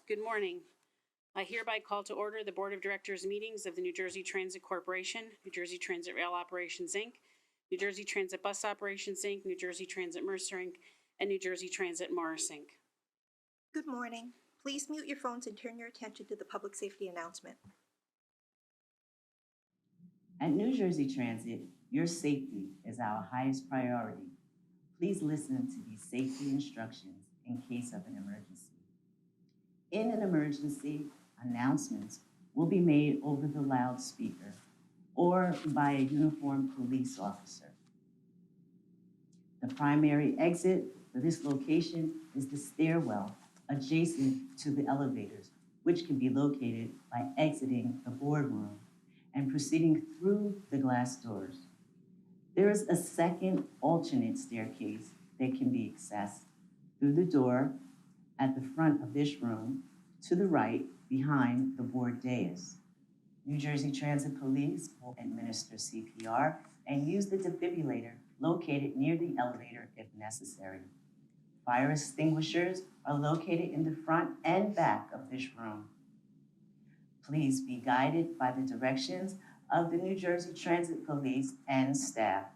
Good morning. I hereby call to order the Board of Directors meetings of the New Jersey Transit Corporation, New Jersey Transit Rail Operations, Inc., New Jersey Transit Bus Operations, Inc., New Jersey Transit Mercer, Inc., and New Jersey Transit Morris, Inc. Good morning. Please mute your phones and turn your attention to the public safety announcement. At New Jersey Transit, your safety is our highest priority. Please listen to these safety instructions in case of an emergency. In an emergency, announcements will be made over the loudspeaker or by a uniformed police officer. The primary exit for this location is the stairwell adjacent to the elevators, which can be located by exiting the boardroom and proceeding through the glass doors. There is a second alternate staircase that can be accessed through the door at the front of this room to the right behind the board dais. New Jersey Transit Police will administer CPR and use the defibrillator located near the elevator if necessary. Fire extinguishers are located in the front and back of this room. Please be guided by the directions of the New Jersey Transit Police and staff.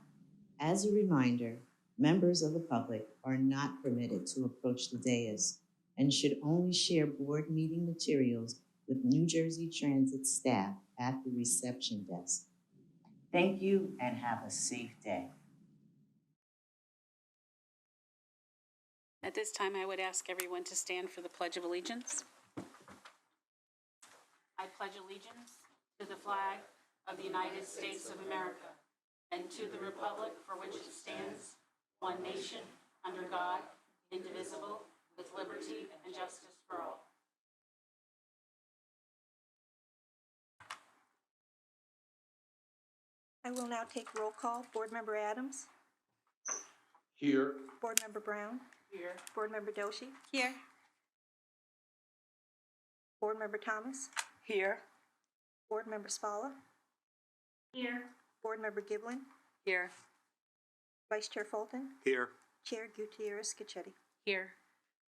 As a reminder, members of the public are not permitted to approach the dais and should only share board meeting materials with New Jersey Transit staff at the reception desk. Thank you and have a safe day. At this time, I would ask everyone to stand for the Pledge of Allegiance. I pledge allegiance to the flag of the United States of America and to the republic for which it stands, one nation, under God, indivisible, with liberty and justice for all. I will now take roll call. Board Member Adams. Here. Board Member Brown. Here. Board Member Doshi. Here. Board Member Thomas. Here. Board Member Spalla. Here. Board Member Giblin. Here. Vice Chair Fulton. Here. Chair Gutierrez-Scacchetti. Here.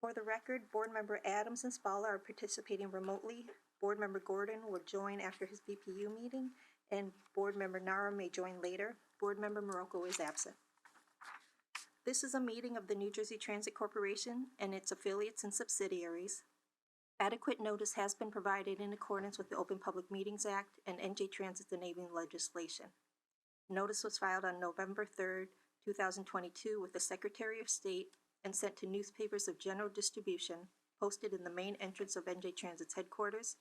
For the record, Board Member Adams and Spalla are participating remotely. Board Member Gordon will join after his BPU meeting, and Board Member Nara may join later. Board Member Morocco is absent. This is a meeting of the New Jersey Transit Corporation and its affiliates and subsidiaries. Adequate notice has been provided in accordance with the Open Public Meetings Act and NJ Transit's enabling legislation. Notice was filed on November 3rd, 2022 with the Secretary of State and sent to newspapers of general distribution, posted in the main entrance of NJ Transit's headquarters,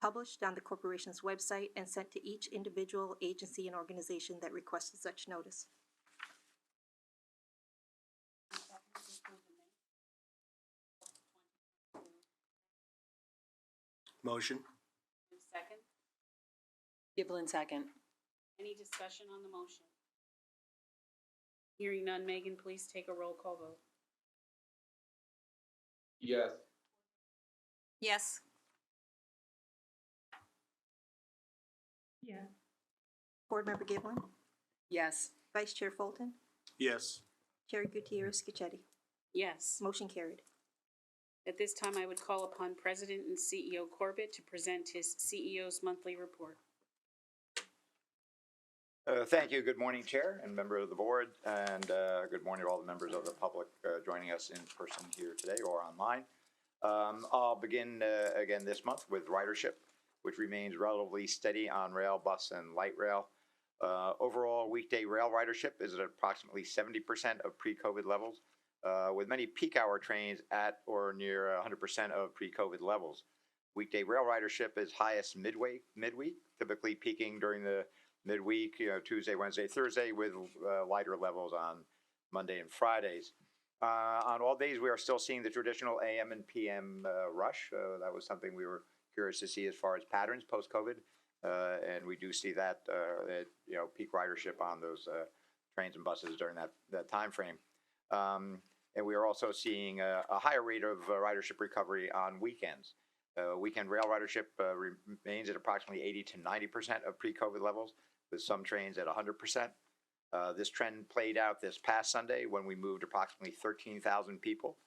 published on the corporation's website, and sent to each individual agency and organization that requested such notice. Motion. Second. Giblin, second. Any discussion on the motion? Hearing none, Megan, please take a roll call vote. Yes. Yes. Yeah. Board Member Giblin. Yes. Vice Chair Fulton. Yes. Chair Gutierrez-Scacchetti. Yes. Motion carried. At this time, I would call upon President and CEO Corbett to present his CEO's monthly report. Thank you. Good morning, Chair and member of the board, and good morning to all the members of the public joining us in person here today or online. I'll begin again this month with ridership, which remains relatively steady on rail, bus, and light rail. Overall, weekday rail ridership is at approximately 70% of pre-COVID levels, with many peak hour trains at or near 100% of pre-COVID levels. Weekday rail ridership is highest midweek, typically peaking during the midweek, Tuesday, Wednesday, Thursday, with lighter levels on Monday and Fridays. On all days, we are still seeing the traditional AM and PM rush. That was something we were curious to see as far as patterns post-COVID, and we do see that peak ridership on those trains and buses during that time frame. And we are also seeing a higher rate of ridership recovery on weekends. Weekend rail ridership remains at approximately 80 to 90% of pre-COVID levels, with some trains at 100%. This trend played out this past Sunday when we moved approximately 13,000 people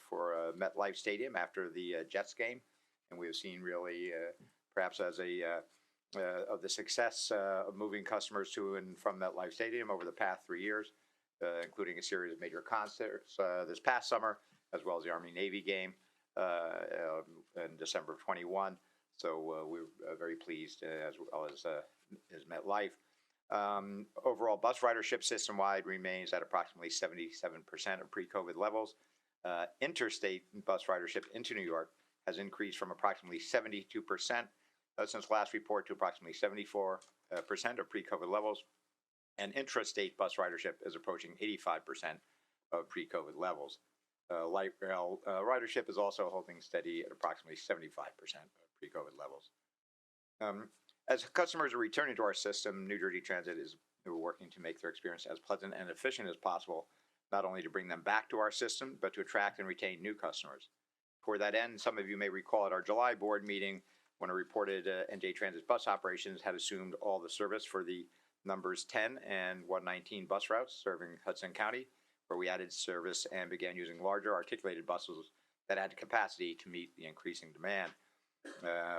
for MetLife Stadium after the Jets game, and we've seen really perhaps as of the success of moving customers to and from MetLife Stadium over the past 3 years, including a series of major concerts this past summer, as well as the Army-Navy game in December of 21. So we're very pleased, as well as MetLife. Overall bus ridership system-wide remains at approximately 77% of pre-COVID levels. Interstate bus ridership into New York has increased from approximately 72% since last report to approximately 74% of pre-COVID levels. And intrastate bus ridership is approaching 85% of pre-COVID levels. Light rail ridership is also holding steady at approximately 75% of pre-COVID levels. As customers are returning to our system, New Jersey Transit is working to make their experience as pleasant and efficient as possible, not only to bring them back to our system, but to attract and retain new customers. For that end, some of you may recall at our July board meeting when I reported NJ Transit's bus operations had assumed all the service for the numbers 10 and 119 bus routes serving Hudson County, where we added service and began using larger articulated buses that had capacity to meet the increasing demand.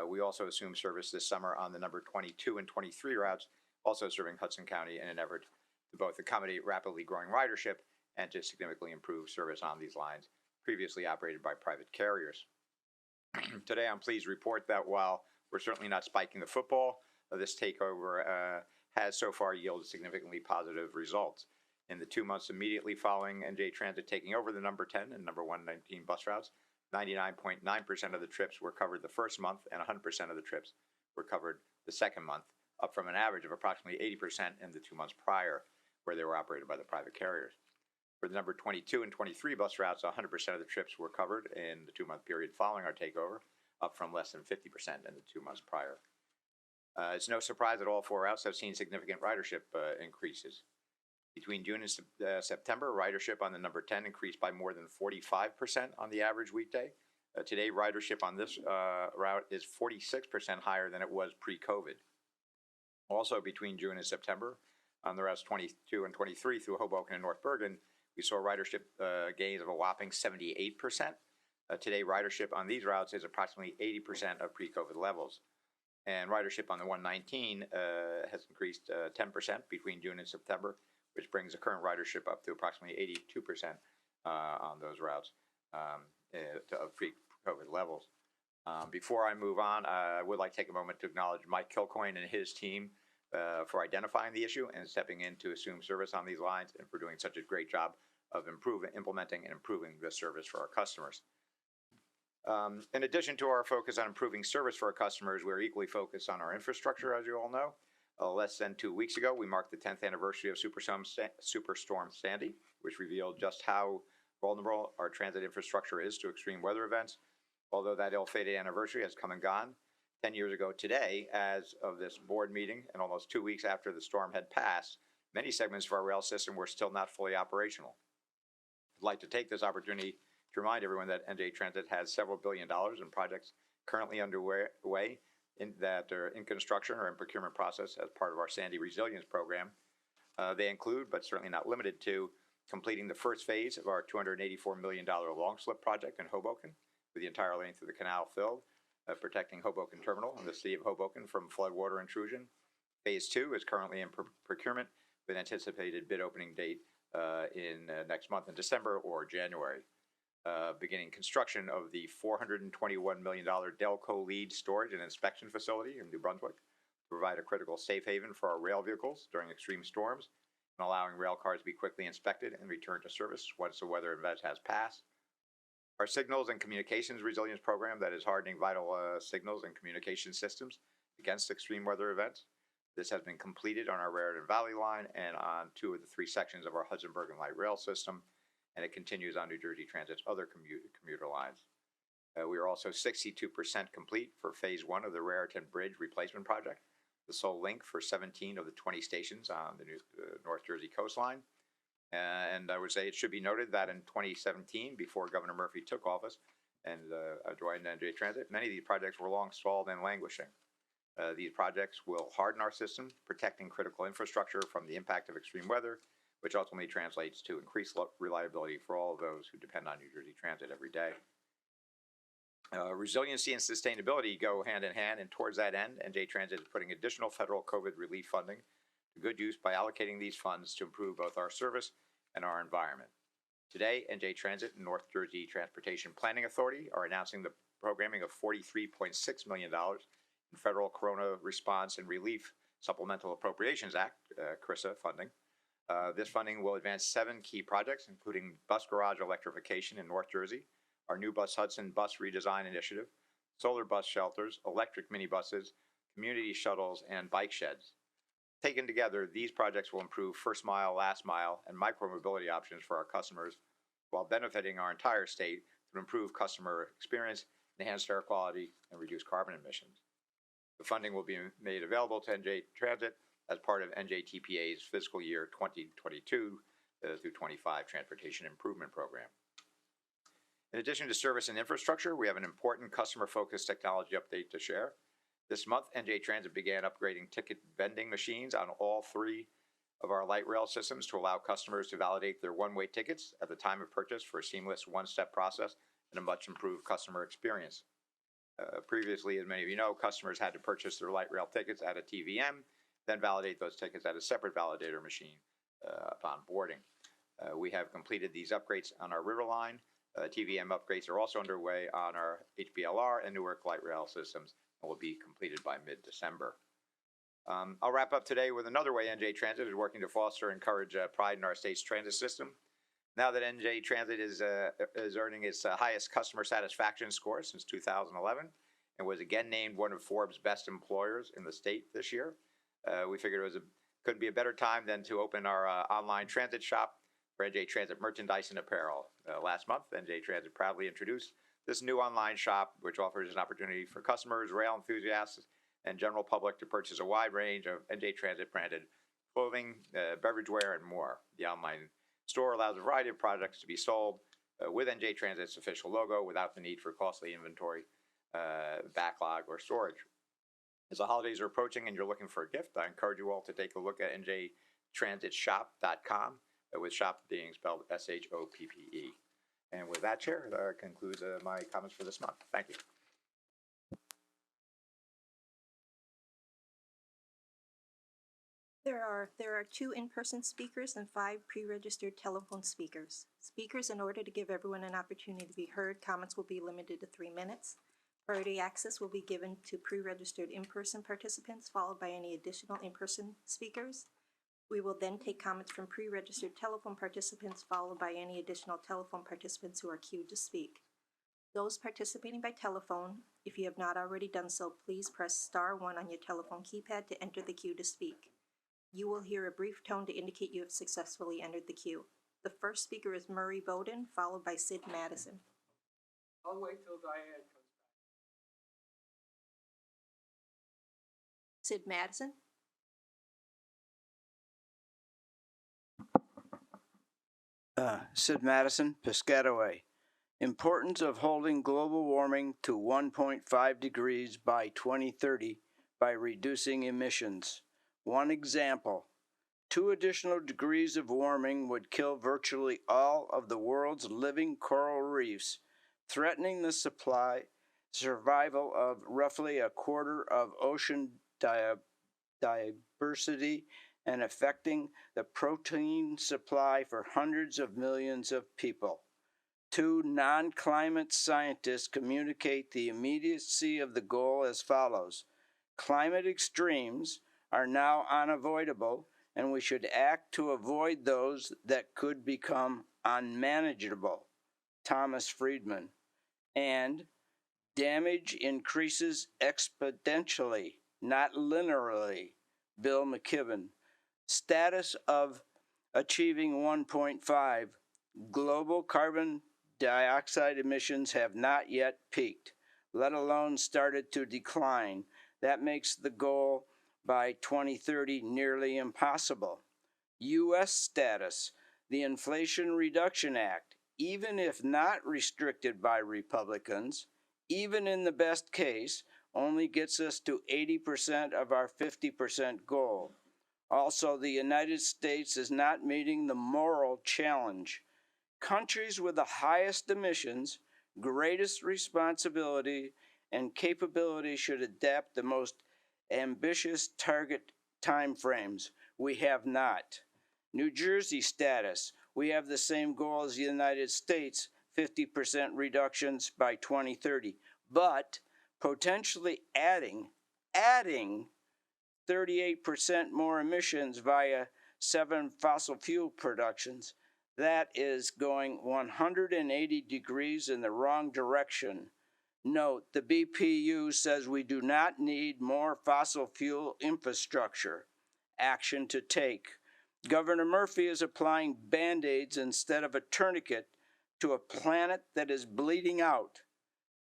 We also assumed service this summer on the number 22 and 23 routes, also serving Hudson County in an effort to both accommodate rapidly growing ridership and to significantly improve service on these lines previously operated by private carriers. Today, I'm pleased to report that while we're certainly not spiking the football, this takeover has so far yielded significantly positive results. In the 2 months immediately following NJ Transit taking over the number 10 and number 119 bus routes, 99.9% of the trips were covered the first month and 100% of the trips were covered the second month, up from an average of approximately 80% in the 2 months prior, where they were operated by the private carriers. For the number 22 and 23 bus routes, 100% of the trips were covered in the 2 month period following our takeover, up from less than 50% in the 2 months prior. It's no surprise that all 4 routes have seen significant ridership increases. Between June and September, ridership on the number 10 increased by more than 45% on the average weekday. Today, ridership on this route is 46% higher than it was pre-COVID. Also, between June and September, on the routes 22 and 23 through Hoboken and North Bergen, we saw ridership gains of a whopping 78%. Today, ridership on these routes is approximately 80% of pre-COVID levels. And ridership on the 119 has increased 10% between June and September, which brings the current ridership up to approximately 82% on those routes of pre-COVID levels. Before I move on, I would like to take a moment to acknowledge Mike Kilcoyne and his team for identifying the issue and stepping in to assume service on these lines and for doing such a great job of implementing and improving the service for our customers. In addition to our focus on improving service for our customers, we're equally focused on our infrastructure, as you all know. Less than 2 weeks ago, we marked the 10th anniversary of Superstorm Sandy, which revealed just how vulnerable our transit infrastructure is to extreme weather events. Although that ill-fated anniversary has come and gone, 10 years ago today, as of this board meeting, and almost 2 weeks after the storm had passed, many segments of our rail system were still not fully operational. I'd like to take this opportunity to remind everyone that NJ Transit has several $1 billion in projects currently underway that are in construction or in procurement process as part of our Sandy Resilience Program. They include, but certainly not limited to, completing the first phase of our $284 million long slip project in Hoboken, with the entire length of the canal filled, protecting Hoboken Terminal and the city of Hoboken from floodwater intrusion. Phase 2 is currently in procurement with anticipated bid opening date in next month in December or January. Beginning construction of the $421 million Delco Lead Storage and Inspection Facility in New Brunswick to provide a critical safe haven for our rail vehicles during extreme storms and allowing rail cars to be quickly inspected and returned to service once the weather event has passed. Our Signals and Communications Resilience Program that is hardening vital signals and communication systems against extreme weather events. This has been completed on our Raritan Valley line and on 2 of the 3 sections of our Hudson Bergen Light Rail system, and it continues on New Jersey Transit's other commuter lines. We are also 62% complete for Phase 1 of the Raritan Bridge Replacement Project, the sole link for 17 of the 20 stations on the North Jersey coastline. And I would say it should be noted that in 2017, before Governor Murphy took office and joined NJ Transit, many of these projects were long stalled and languishing. These projects will harden our system, protecting critical infrastructure from the impact of extreme weather, which ultimately translates to increased reliability for all of those who depend on New Jersey Transit every day. Resiliency and sustainability go hand in hand, and towards that end, NJ Transit is putting additional federal COVID relief funding to good use by allocating these funds to improve both our service and our environment. Today, NJ Transit and North Jersey Transportation Planning Authority are announcing the programming of $43.6 million in Federal Corona Response and Relief Supplemental Appropriations Act, CRISA funding. This funding will advance 7 key projects, including bus garage electrification in North Jersey, our new Bus Hudson bus redesign initiative, solar bus shelters, electric minibuses, community shuttles, and bike sheds. Taken together, these projects will improve first mile, last mile, and micromobility options for our customers while benefiting our entire state to improve customer experience, enhance air quality, and reduce carbon emissions. The funding will be made available to NJ Transit as part of NJTPA's fiscal year 2022 through 25 Transportation Improvement Program. In addition to service and infrastructure, we have an important customer-focused technology update to share. This month, NJ Transit began upgrading ticket vending machines on all 3 of our light rail systems to allow customers to validate their one-way tickets at the time of purchase for a seamless one-step process and a much improved customer experience. Previously, as many of you know, customers had to purchase their light rail tickets at a TVM, then validate those tickets at a separate validator machine upon boarding. We have completed these upgrades on our River Line. TVM upgrades are also underway on our HBLR and Newark light rail systems and will be completed by mid-December. I'll wrap up today with another way NJ Transit is working to foster and encourage pride in our state's transit system. Now that NJ Transit is earning its highest customer satisfaction score since 2011 and was again named one of Forbes' best employers in the state this year, we figured couldn't be a better time than to open our online transit shop for NJ Transit merchandise and apparel. Last month, NJ Transit proudly introduced this new online shop, which offers an opportunity for customers, rail enthusiasts, and general public to purchase a wide range of NJ Transit branded clothing, beverageware, and more. The online store allows a variety of products to be sold with NJ Transit's official logo without the need for costly inventory, backlog, or storage. As the holidays are approaching and you're looking for a gift, I encourage you all to take a look at njtransitshop.com, with shop being spelled SHOPPE. And with that, Chair, that concludes my comments for this month. Thank you. There are 2 in-person speakers and 5 pre-registered telephone speakers. Speakers, in order to give everyone an opportunity to be heard, comments will be limited to 3 minutes. Priority access will be given to pre-registered in-person participants, followed by any additional in-person speakers. We will then take comments from pre-registered telephone participants, followed by any additional telephone participants who are queued to speak. Those participating by telephone, if you have not already done so, please press star 1 on your telephone keypad to enter the queue to speak. You will hear a brief tone to indicate you have successfully entered the queue. The first speaker is Murray Bowden, followed by Sid Madison. I'll wait till Diane comes Sid Madison? Sid Madison, Piscataway. Importance of holding global warming to 1.5 degrees by 2030 by reducing emissions. One example, 2 additional degrees of warming would kill virtually all of the world's living coral reefs, threatening the survival of roughly a quarter of ocean diversity and affecting the protein supply for hundreds of millions of people. 2 non-climate scientists communicate the immediacy of the goal as follows. Climate extremes are now unavoidable, and we should act to avoid those that could become unmanageable. Thomas Friedman. And damage increases exponentially, not linearly. Bill McKibben. Status of achieving 1.5. Global carbon dioxide emissions have not yet peaked, let alone started to decline. That makes the goal by 2030 nearly impossible. U.S. status, the Inflation Reduction Act, even if not restricted by Republicans, even in the best case, only gets us to 80% of our 50% goal. Also, the United States is not meeting the moral challenge. Countries with the highest emissions, greatest responsibility, and capability should adapt the most ambitious target timeframes. We have not. New Jersey status. We have the same goal as the United States, 50% reductions by 2030, but potentially adding 38% more emissions via 7 fossil fuel productions. That is going 180 degrees in the wrong direction. Note, the BPU says we do not need more fossil fuel infrastructure. Action to take. Governor Murphy is applying Band-Aids instead of a tourniquet to a planet that is bleeding out.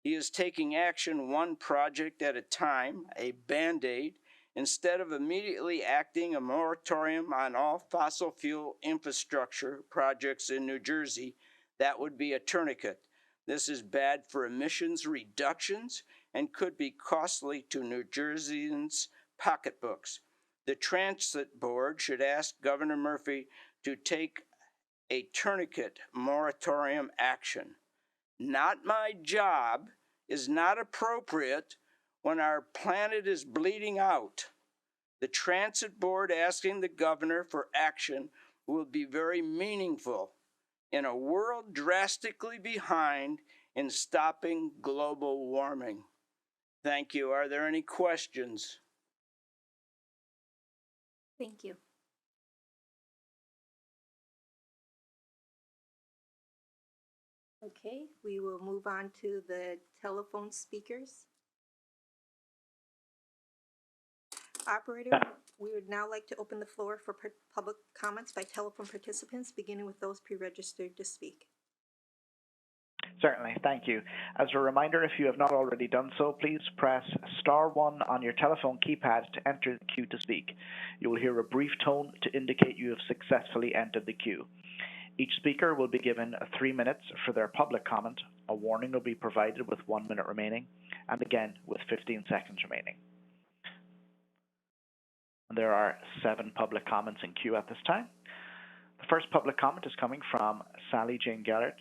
He is taking action one project at a time, a Band-Aid, instead of immediately acting a moratorium on all fossil fuel infrastructure projects in New Jersey. That would be a tourniquet. This is bad for emissions reductions and could be costly to New Jerseyans' pocketbooks. The Transit Board should ask Governor Murphy to take a tourniquet moratorium action. Not my job is not appropriate when our planet is bleeding out. The Transit Board asking the governor for action will be very meaningful in a world drastically behind in stopping global warming. Thank you. Are there any questions? Thank you. Okay, we will move on to the telephone speakers. Operator, we would now like to open the floor for public comments by telephone participants, beginning with those pre-registered to speak. Certainly, thank you. As a reminder, if you have not already done so, please press *1 on your telephone keypad to enter the queue to speak. You will hear a brief tone to indicate you have successfully entered the queue. Each speaker will be given 3 minutes for their public comment. A warning will be provided with 1 minute remaining, and again with 15 seconds remaining. There are 7 public comments in queue at this time. The first public comment is coming from Sally Jane Gellert.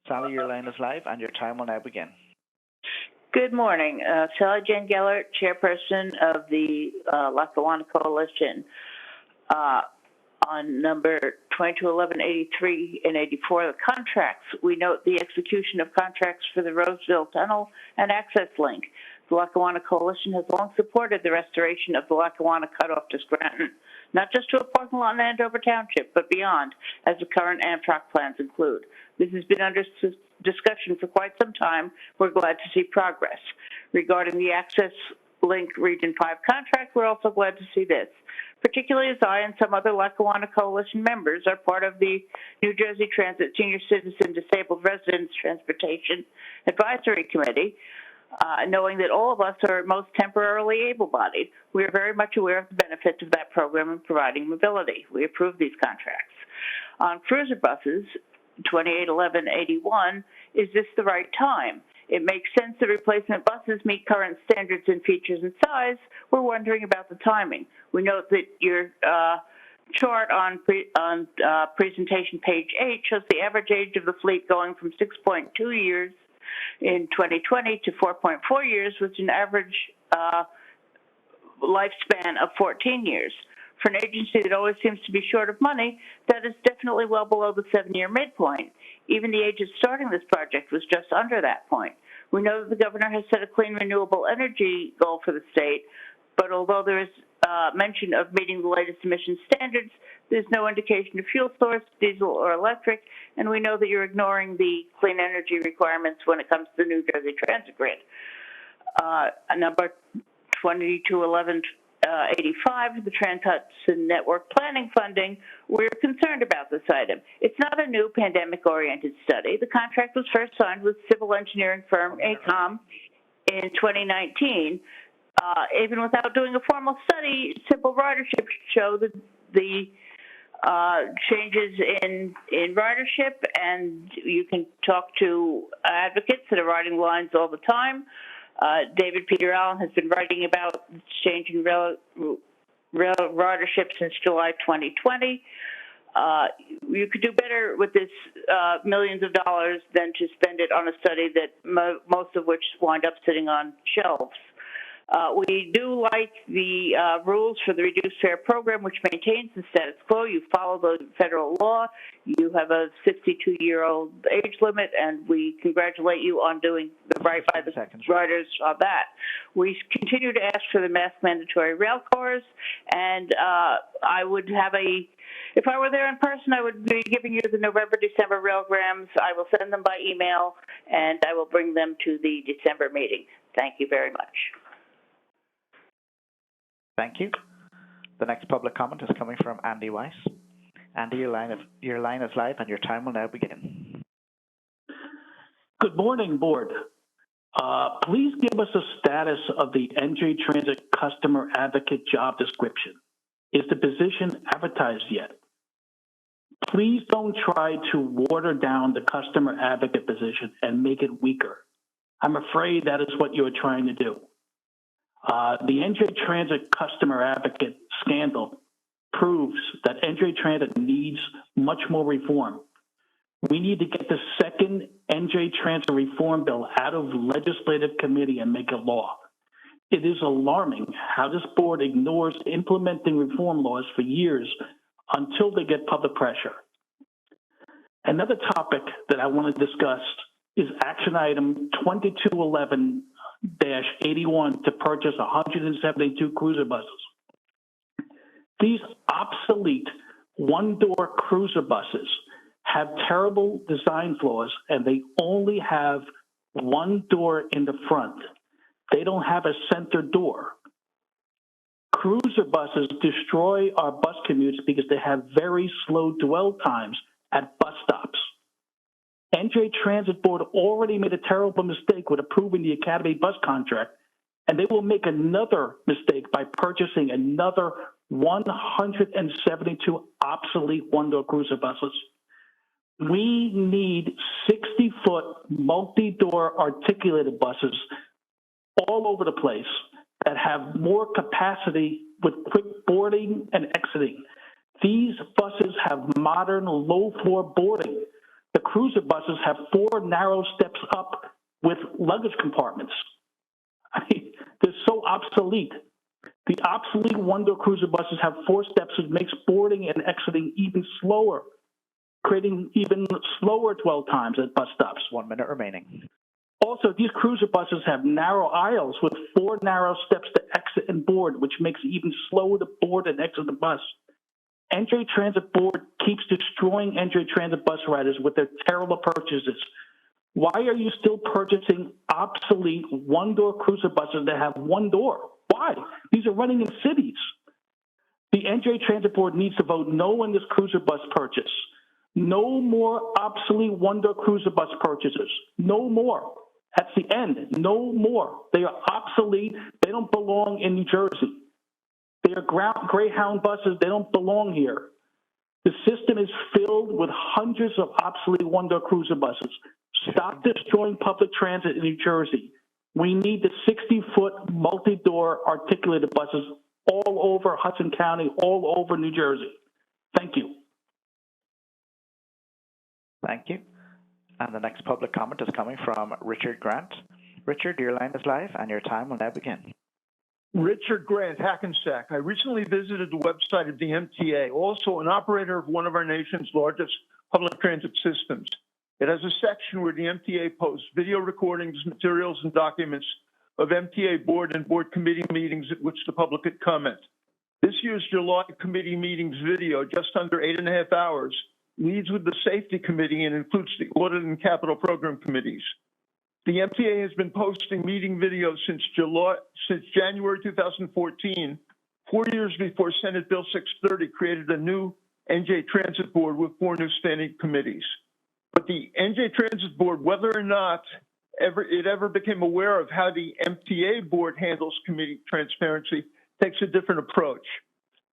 Sally, your line is live and your time will now begin. Good morning. Sally Jane Gellert, chairperson of the Lackawanna Coalition. On number 221183 and 84, the contracts, we note the execution of contracts for the Roseville Tunnel and Access Link. The Lackawanna Coalition has long supported the restoration of the Lackawanna Cutoff to Scranton, not just to a parking lot in Andover Township, but beyond, as the current Amtrak plans include. This has been under discussion for quite some time. We're glad to see progress. Regarding the Access Link Region 5 contract, we're also glad to see this, particularly as I and some other Lackawanna Coalition members are part of the New Jersey Transit Senior Citizen Disabled Residents Transportation Advisory Committee. Knowing that all of us are most temporarily able-bodied, we are very much aware of the benefits of that program in providing mobility. We approve these contracts. On cruiser buses, 281181, is this the right time? It makes sense that replacement buses meet current standards in features and size. We're wondering about the timing. We note that your chart on presentation page 8 shows the average age of the fleet going from 6.2 years in 2020 to 4.4 years, with an average lifespan of 14 years. For an agency that always seems to be short of money, that is definitely well below the 7-year midpoint. Even the age of starting this project was just under that point. We know that the governor has set a clean renewable energy goal for the state, but although there is mention of meeting the latest emission standards, there's no indication of fuel source, diesel or electric, and we know that you're ignoring the clean energy requirements when it comes to the New Jersey Transit Grid. Number 221185, the Trans-Hudson Network Planning Funding, we're concerned about this item. It's not a new pandemic-oriented study. The contract was first signed with civil engineering firm AECOM in 2019. Even without doing a formal study, simple ridership show the changes in ridership, and you can talk to advocates that are riding lines all the time. David Peter Allen has been writing about change in rail ridership since July 2020. You could do better with this millions of dollars than to spend it on a study that most of which wind up sitting on shelves. We do like the rules for the reduced fare program, which maintains the status quo. You follow the federal law. You have a 62-year-old age limit, and we congratulate you on doing the right by the riders on that. We continue to ask for the mass mandatory rail cars, and I would have if I were there in person, I would be giving you the November, December railgrams. I will send them by email, and I will bring them to the December meeting. Thank you very much. Thank you. The next public comment is coming from Andy Weiss. Andy, your line is live and your time will now begin. Good morning, Board. Please give us a status of the NJ Transit Customer Advocate job description. Is the position advertised yet? Please don't try to water down the customer advocate position and make it weaker. I'm afraid that is what you're trying to do. The NJ Transit Customer Advocate scandal proves that NJ Transit needs much more reform. We need to get the second NJ Transit reform bill out of legislative committee and make it law. It is alarming how this board ignores implementing reform laws for years until they get public pressure. Another topic that I want to discuss is action item 2211-81 to purchase 172 cruiser buses. These obsolete one-door cruiser buses have terrible design flaws, and they only have one door in the front. They don't have a center door. Cruiser buses destroy our bus commutes because they have very slow dwell times at bus stops. NJ Transit Board already made a terrible mistake with approving the Academy bus contract, and they will make another mistake by purchasing another 172 obsolete one-door cruiser buses. We need 60-foot multi-door articulated buses all over the place that have more capacity with quick boarding and exiting. These buses have modern low-floor boarding. The cruiser buses have 4 narrow steps up with luggage compartments. I mean, they're so obsolete. The obsolete one-door cruiser buses have 4 steps, which makes boarding and exiting even slower, creating even slower dwell times at bus stops. 1 minute remaining. Also, these cruiser buses have narrow aisles with 4 narrow steps to exit and board, which makes it even slower to board and exit the bus. NJ Transit Board keeps destroying NJ Transit bus riders with their terrible purchases. Why are you still purchasing obsolete one-door cruiser buses that have one door? Why? These are running in cities. The NJ Transit Board needs to vote no on this cruiser bus purchase. No more obsolete one-door cruiser bus purchases. No more. That's the end. No more. They are obsolete. They don't belong in New Jersey. They are Greyhound buses. They don't belong here. The system is filled with hundreds of obsolete one-door cruiser buses. Stop destroying public transit in New Jersey. We need the 60-foot multi-door articulated buses all over Hudson County, all over New Jersey. Thank you. Thank you. And the next public comment is coming from Richard Grant. Richard, your line is live and your time will now begin. Richard Grant, Hackensack. I recently visited the website of the MTA, also an operator of one of our nation's largest public transit systems. It has a section where the MTA posts video recordings, materials, and documents of MTA board and board committee meetings at which the public could comment. This year's July committee meetings video, just under 8.5 hours, leads with the safety committee and includes the audit and capital program committees. The MTA has been posting meeting videos since January 2014, 4 years before Senate Bill 630 created a new NJ Transit Board with 4 new standing committees. But the NJ Transit Board, whether or not it ever became aware of how the MTA Board handles committee transparency, takes a different approach.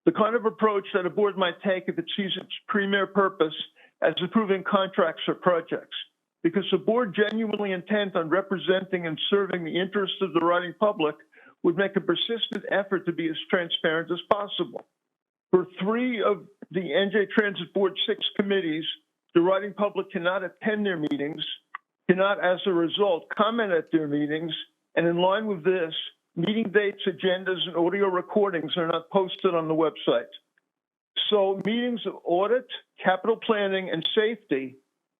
The kind of approach that a board might take if it sees its premier purpose as approving contracts or projects. Because the board genuinely intent on representing and serving the interests of the riding public would make a persistent effort to be as transparent as possible. For 3 of the NJ Transit Board 6 committees, the riding public cannot attend their meetings, cannot, as a result, comment at their meetings, and in line with this, meeting dates, agendas, and audio recordings are not posted on the website. So meetings of audit, capital planning, and safety,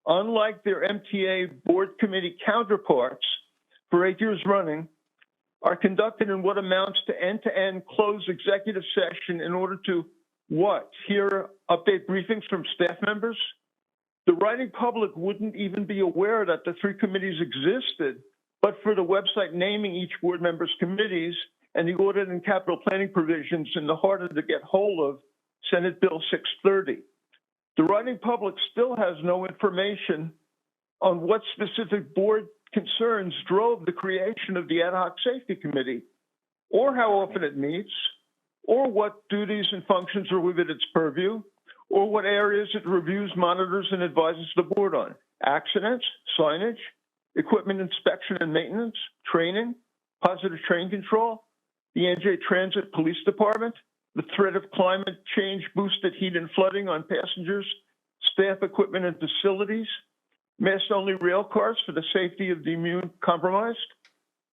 unlike their MTA board committee counterparts for 8 years running, are conducted in what amounts to end-to-end closed executive session in order to what? Hear update briefings from staff members? The writing public wouldn't even be aware that the 3 committees existed, but for the website naming each board member's committees and the audit and capital planning provisions in the harder to get hold of Senate Bill 630. The writing public still has no information on what specific board concerns drove the creation of the Ad Hoc Safety Committee, or how often it meets, or what duties and functions are within its purview, or what areas it reviews, monitors, and advises the board on. Accidents, signage, equipment inspection and maintenance, training, positive train control, the NJ Transit Police Department, the threat of climate change boosted heat and flooding on passengers, staff equipment and facilities, mass-only rail cars for the safety of the immune compromised.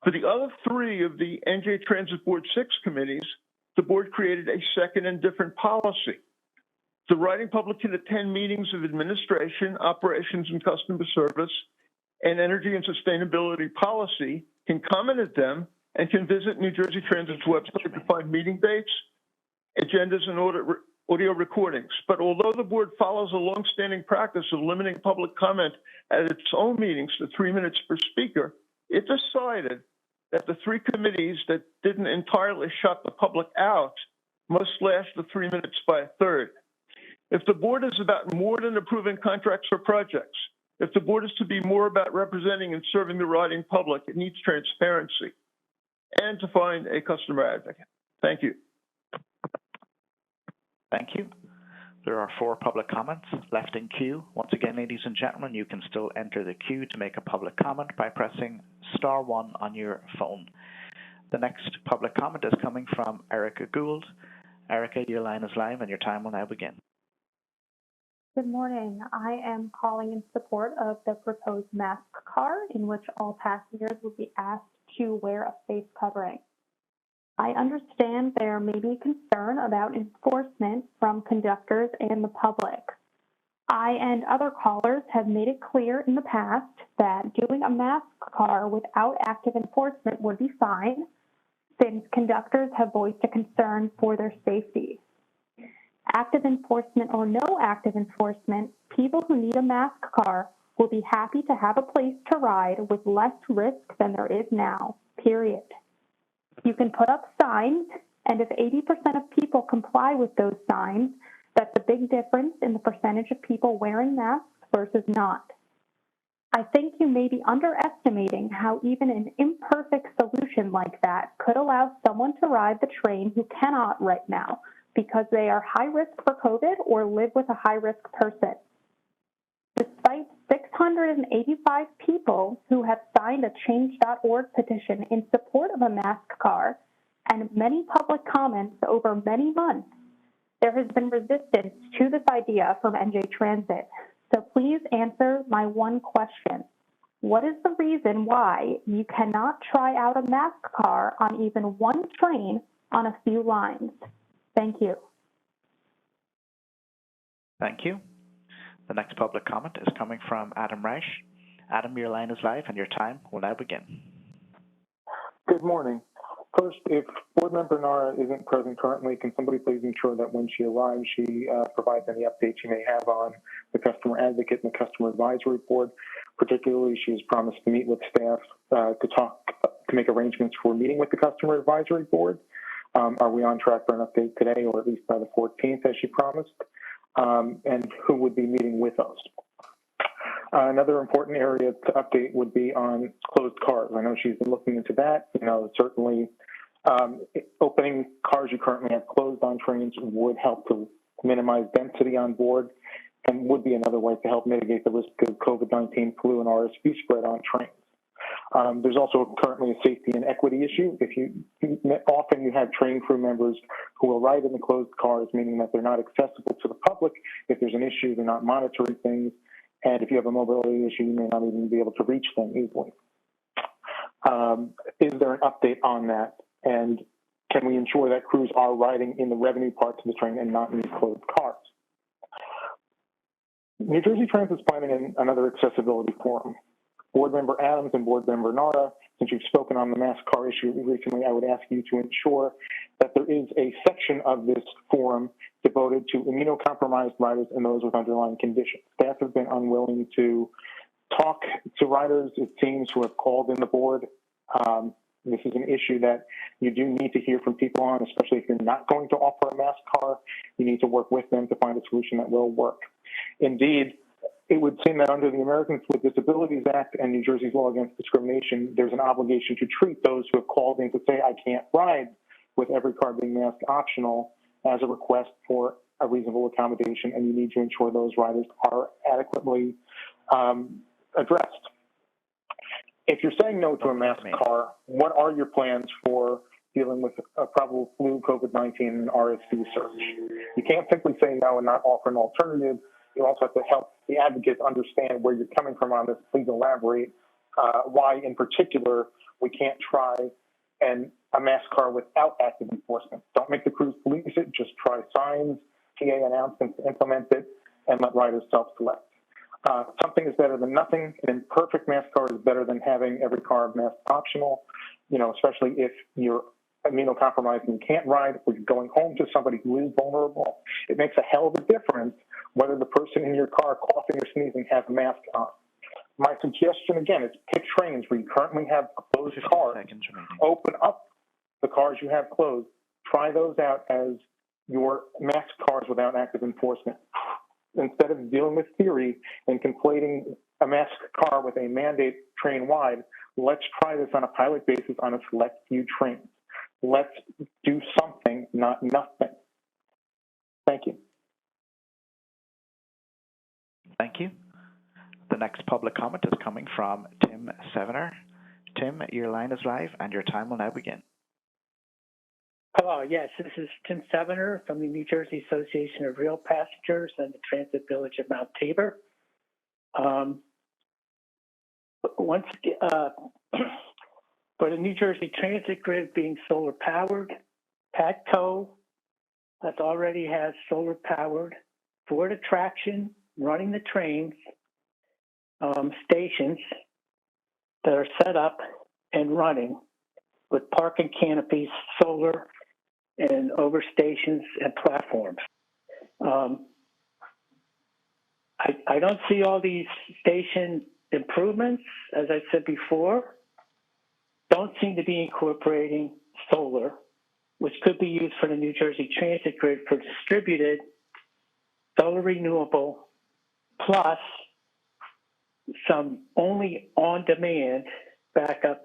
For the other 3 of the NJ Transit Board 6 committees, the board created a second and different policy. The writing public can attend meetings of administration, operations and customer service, and energy and sustainability policy, can comment at them, and can visit New Jersey Transit's website to find meeting dates, agendas, and audio recordings. But although the board follows a longstanding practice of limiting public comment at its own meetings to 3 minutes per speaker, it decided that the 3 committees that didn't entirely shut the public out must slash the 3 minutes by a third. If the board is about more than approving contracts for projects, if the board is to be more about representing and serving the riding public, it needs transparency and to find a customer advocate. Thank you. Thank you. There are 4 public comments left in queue. Once again, ladies and gentlemen, you can still enter the queue to make a public comment by pressing star 1 on your phone. The next public comment is coming from Erica Gould. Erica, your line is live and your time will now begin. Good morning. I am calling in support of the proposed mask car in which all passengers will be asked to wear a face covering. I understand there may be concern about enforcement from conductors and the public. I and other callers have made it clear in the past that doing a mask car without active enforcement would be fine, since conductors have voiced a concern for their safety. Active enforcement or no active enforcement, people who need a mask car will be happy to have a place to ride with less risk than there is now, period. You can put up signs, and if 80% of people comply with those signs, that's a big difference in the percentage of people wearing masks versus not. I think you may be underestimating how even an imperfect solution like that could allow someone to ride the train who cannot right now because they are high risk for COVID or live with a high-risk person. Despite 685 people who have signed a Change.org petition in support of a mask car and many public comments over many months, there has been resistance to this idea from NJ Transit. So please answer my one question. What is the reason why you cannot try out a mask car on even one train on a few lines? Thank you. Thank you. The next public comment is coming from Adam Reich. Adam, your line is live and your time will now begin. Good morning. First, if Board Member Nara isn't present currently, can somebody please ensure that when she arrives, she provides any updates she may have on the Customer Advocate and the Customer Advisory Board? Particularly, she has promised to meet with staff to make arrangements for meeting with the Customer Advisory Board. Are we on track for an update today, or at least by the 14th, as she promised? And who would be meeting with us? Another important area to update would be on closed cars. I know she's been looking into that. Certainly opening cars you currently have closed on trains would help to minimize density on board and would be another way to help mitigate the risk of COVID-19 flu and RSV spread on trains. There's also currently a safety and equity issue. Often you have train crew members who will ride in the closed cars, meaning that they're not accessible to the public. If there's an issue, they're not monitoring things. And if you have a mobility issue, you may not even be able to reach them easily. Is there an update on that? And can we ensure that crews are riding in the revenue parts of the train and not in these closed cars? New Jersey Transit is planning another accessibility forum. Board Member Adams and Board Member Nara, since you've spoken on the mask car issue recently, I would ask you to ensure that there is a section of this forum devoted to immunocompromised riders and those with underlying conditions. Staff have been unwilling to talk to riders, it seems, who have called in the board. This is an issue that you do need to hear from people on, especially if you're not going to offer a mask car. You need to work with them to find a solution that will work. Indeed, it would seem that under the Americans with Disabilities Act and New Jersey's law against discrimination, there's an obligation to treat those who have called in to say, I can't ride with every car being mask optional as a request for a reasonable accommodation, and you need to ensure those riders are adequately addressed. If you're saying no to a mask car, what are your plans for dealing with a probable flu, COVID-19, and RSV surge? You can't simply say no and not offer an alternative. You also have to help the advocates understand where you're coming from on this. Please elaborate why, in particular, we can't try a mask car without active enforcement. Don't make the crews police it. Just try signs, TA announcements to implement it, and let riders self-select. Something is better than nothing. An imperfect mask car is better than having every car mask optional, especially if you're immunocompromised and you can't ride, or you're going home to somebody who is vulnerable. It makes a hell of a difference whether the person in your car coughing or sneezing has a mask on. My suggestion, again, is pick trains where you currently have closed cars. Open up the cars you have closed. Try those out as your mask cars without active enforcement. Instead of dealing with theory and conflating a mask car with a mandate train-wide, let's try this on a pilot basis on a select few trains. Let's do something, not nothing. Thank you. Thank you. The next public comment is coming from Tim Sevener. Tim, your line is live and your time will now begin. Hello, yes, this is Tim Sevener from the New Jersey Association of Rail Passengers and the Transit Village of Mount Tabor. For the New Jersey Transit grid being solar powered, PATCO that already has solar powered Ford attraction running the trains, stations that are set up and running with parking canopies, solar, and over stations and platforms. I don't see all these station improvements, as I said before, don't seem to be incorporating solar, which could be used for the New Jersey Transit grid for distributed solar renewable, plus some only on-demand backup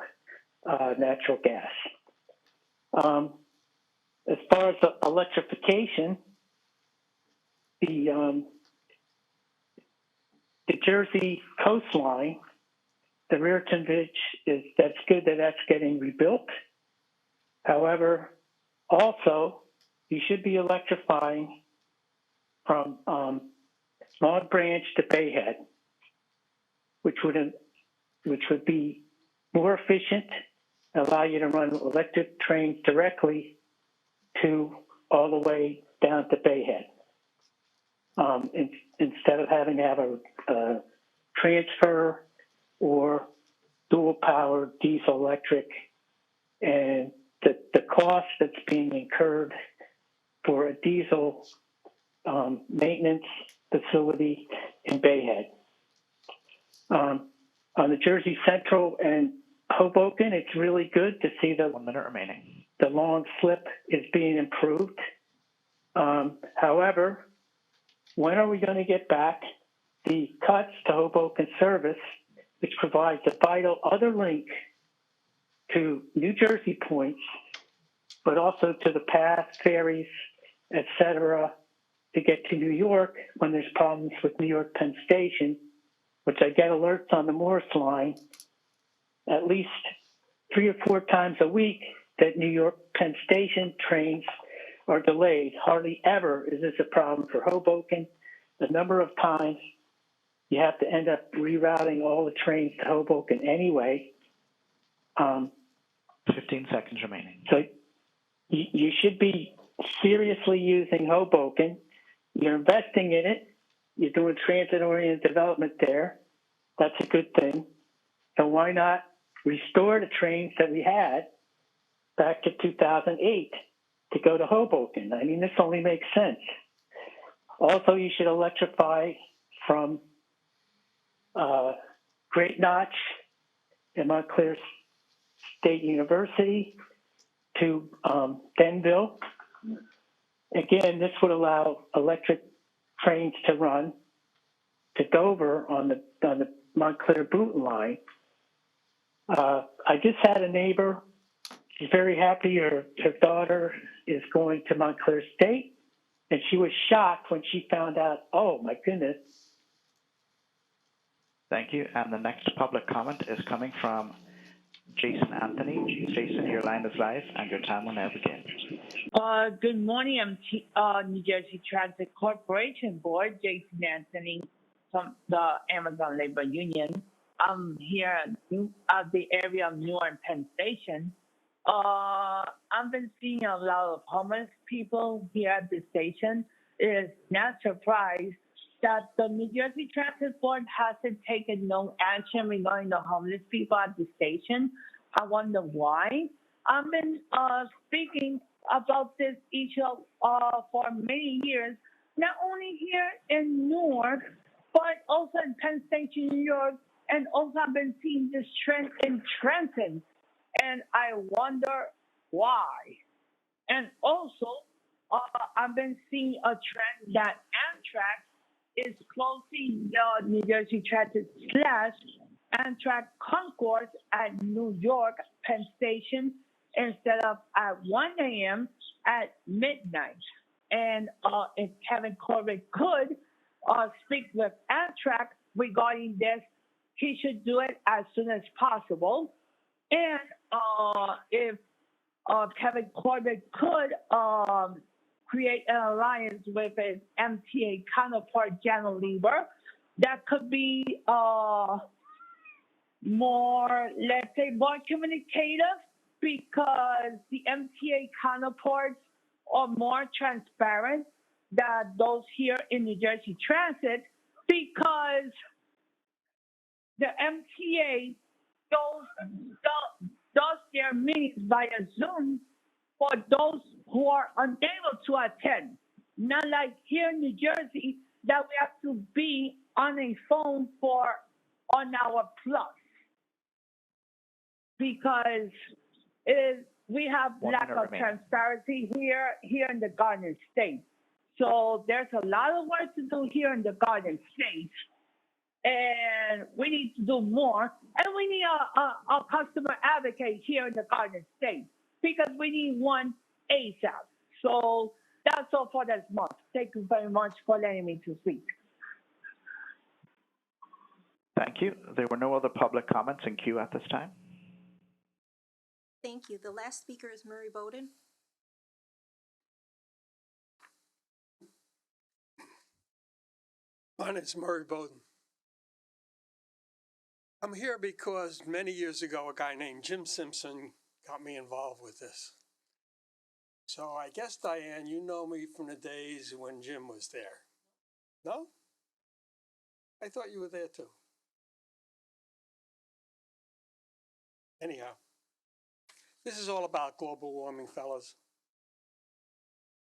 natural gas. As far as electrification, the Jersey coastline, the Raritan Bridge, that's good that that's getting rebuilt. However, also, you should be electrifying from Long Branch to Bayhead, which would be more efficient, allow you to run electric trains directly to all the way down to Bayhead, instead of having to have a transfer or dual power diesel electric, and the cost that's being incurred for a diesel maintenance facility in Bayhead. On the Jersey Central and Hoboken, it's really good to see the 1 minute remaining. The long slip is being improved. However, when are we going to get back the cuts to Hoboken service, which provides a vital other link to New Jersey points, but also to the path, ferries, etc., to get to New York when there's problems with New York Penn Station, which I get alerts on the Morris line at least 3 or 4 times a week that New York Penn Station trains are delayed. Hardly ever is this a problem for Hoboken. The number of times you have to end up rerouting all the trains to Hoboken anyway. 15 seconds remaining. So you should be seriously using Hoboken. You're investing in it. You're doing transit-oriented development there. That's a good thing. So why not restore the trains that we had back to 2008 to go to Hoboken? I mean, this only makes sense. Also, you should electrify from Great Notch and Montclair State University to Denville. Again, this would allow electric trains to run to Dover on the Montclair Boonton line. I just had a neighbor. She's very happy her daughter is going to Montclair State, and she was shocked when she found out, oh my goodness. Thank you. And the next public comment is coming from Jason Anthony. Jason, your line is live and your time will now begin. Good morning. I'm New Jersey Transit Corporation Board, Jason Anthony from the Amazon Labor Union. I'm here at the area of Newark Penn Station. I've been seeing a lot of homeless people here at the station. It is not surprised that the New Jersey Transit Board hasn't taken no action regarding the homeless people at the station. I wonder why. I've been speaking about this issue for many years, not only here in Newark, but also in Penn Station, New York, and also I've been seeing this trend in Trenton, and I wonder why. And also, I've been seeing a trend that Amtrak is closing the New Jersey Transit / Amtrak concourse at New York Penn Station instead of at 1 a.m. at midnight. And if Kevin Corbett could speak with Amtrak regarding this, he should do it as soon as possible. And if Kevin Corbett could create an alliance with his MTA counterpart, Janet Lieber, that could be more, let's say, more communicative, because the MTA counterparts are more transparent than those here in New Jersey Transit, because the MTA does their meetings via Zoom for those who are unable to attend. Not like here in New Jersey that we have to be on a phone for an hour plus, because we have lack of transparency here in the Garden State. So there's a lot of work to do here in the Garden State, and we need to do more. And we need a customer advocate here in the Garden State, because we need one ASAP. So that's all for this month. Thank you very much for letting me to speak. Thank you. There were no other public comments in queue at this time. Thank you. The last speaker is Murray Bowden. My name is Murray Bowden. I'm here because many years ago, a guy named Jim Simpson got me involved with this. So I guess, Diane, you know me from the days when Jim was there. No? I thought you were there too. Anyhow, this is all about global warming, fellas.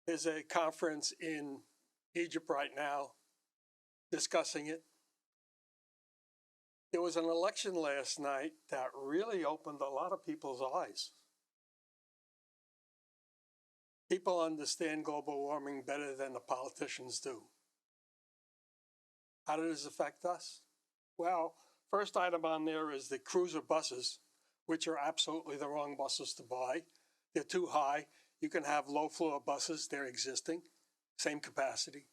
There's a conference in Egypt right now discussing it. There was an election last night that really opened a lot of people's eyes. People understand global warming better than the politicians do. How does this affect us? Well, first item on there is the cruiser buses, which are absolutely the wrong buses to buy. They're too high. You can have low floor buses, they're existing, same capacity.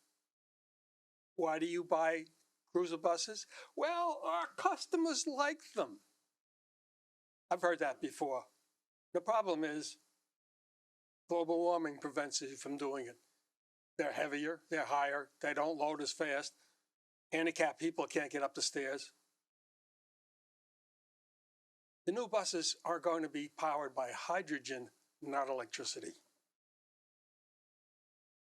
Why do you buy cruiser buses? Well, our customers like them. I've heard that before. The problem is global warming prevents you from doing it. They're heavier, they're higher, they don't load as fast. Handicapped people can't get up the stairs. The new buses are going to be powered by hydrogen, not electricity.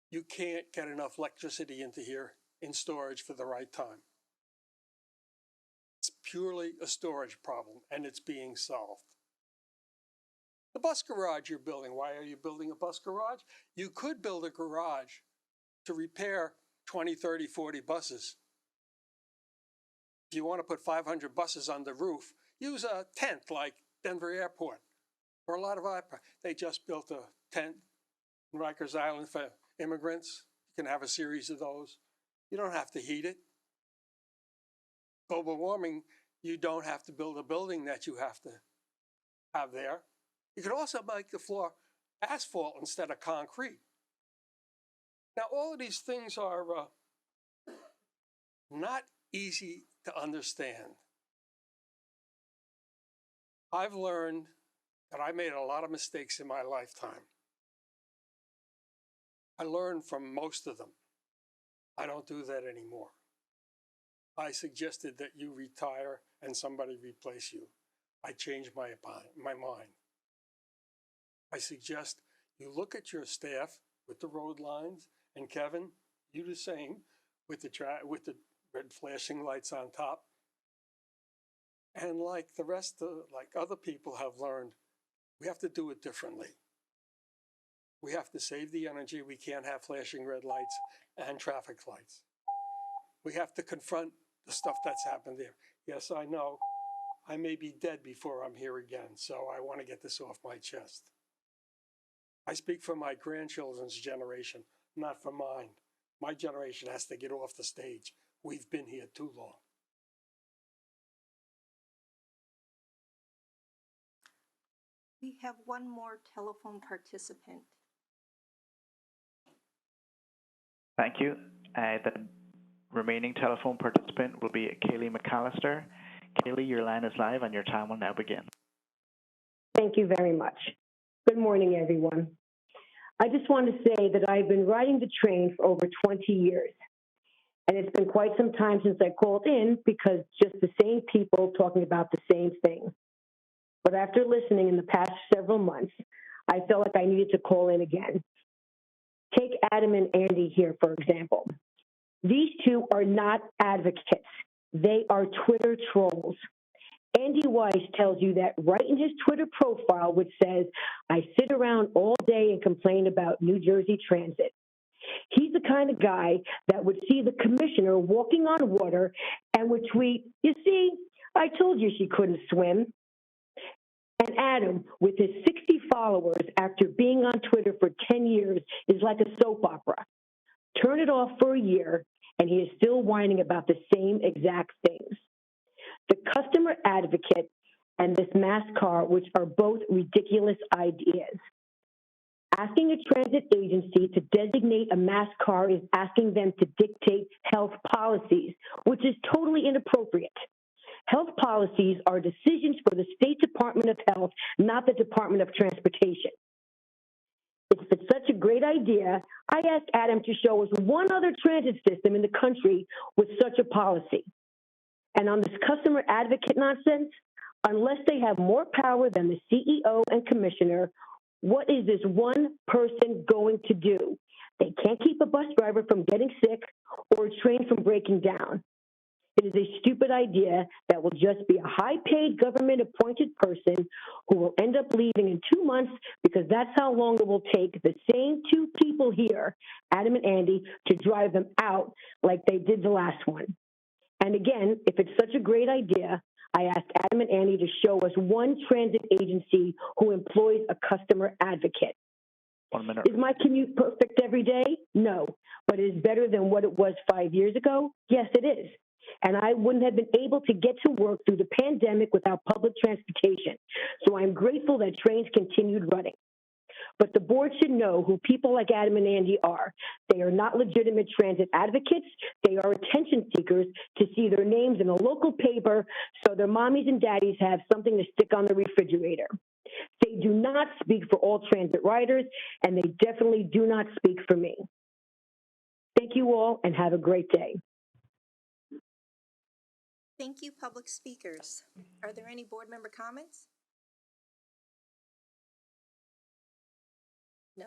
You can't get enough electricity into here in storage for the right time. It's purely a storage problem, and it's being solved. The bus garage you're building, why are you building a bus garage? You could build a garage to repair 20, 30, 40 buses. If you want to put 500 buses on the roof, use a tent like Denver Airport or a lot of they just built a tent in Rikers Island for immigrants. You can have a series of those. You don't have to heat it. Global warming, you don't have to build a building that you have to have there. You could also make the floor asphalt instead of concrete. Now, all of these things are not easy to understand. I've learned that I made a lot of mistakes in my lifetime. I learned from most of them. I don't do that anymore. I suggested that you retire and somebody replace you. I changed my mind. I suggest you look at your staff with the road lines, and Kevin, you the same, with the red flashing lights on top. And like the rest of, like other people have learned, we have to do it differently. We have to save the energy. We can't have flashing red lights and traffic lights. We have to confront the stuff that's happened there. Yes, I know. I may be dead before I'm here again, so I want to get this off my chest. I speak for my grandchildren's generation, not for mine. My generation has to get off the stage. We've been here too long. We have one more telephone participant. Thank you. The remaining telephone participant will be Kaylee McAllister. Kaylee, your line is live and your time will now begin. Thank you very much. Good morning, everyone. I just want to say that I've been riding the train for over 20 years. And it's been quite some time since I called in because just the same people talking about the same thing. But after listening in the past several months, I felt like I needed to call in again. Take Adam and Andy here, for example. These two are not advocates. They are Twitter trolls. Andy Weiss tells you that right in his Twitter profile, which says, I sit around all day and complain about New Jersey Transit. He's the kind of guy that would see the commissioner walking on water and would tweet, you see, I told you she couldn't swim. And Adam, with his 60 followers after being on Twitter for 10 years, is like a soap opera. Turn it off for a year, and he is still whining about the same exact things. The customer advocate and this mass car, which are both ridiculous ideas. Asking a transit agency to designate a mass car is asking them to dictate health policies, which is totally inappropriate. Health policies are decisions for the State Department of Health, not the Department of Transportation. If it's such a great idea, I asked Adam to show us one other transit system in the country with such a policy. And on this customer advocate nonsense, unless they have more power than the CEO and commissioner, what is this one person going to do? They can't keep a bus driver from getting sick or a train from breaking down. It is a stupid idea that will just be a high-paid government-appointed person who will end up leaving in 2 months because that's how long it will take the same two people here, Adam and Andy, to drive them out like they did the last one. And again, if it's such a great idea, I asked Adam and Andy to show us one transit agency who employs a customer advocate. 1 minute. Is my commute perfect every day? No. But it is better than what it was 5 years ago? Yes, it is. And I wouldn't have been able to get to work through the pandemic without public transportation. So I'm grateful that trains continued running. But the board should know who people like Adam and Andy are. They are not legitimate transit advocates. They are attention seekers to see their names in a local paper so their mommies and daddies have something to stick on the refrigerator. They do not speak for all transit riders, and they definitely do not speak for me. Thank you all, and have a great day. Thank you, public speakers. Are there any board member comments? No?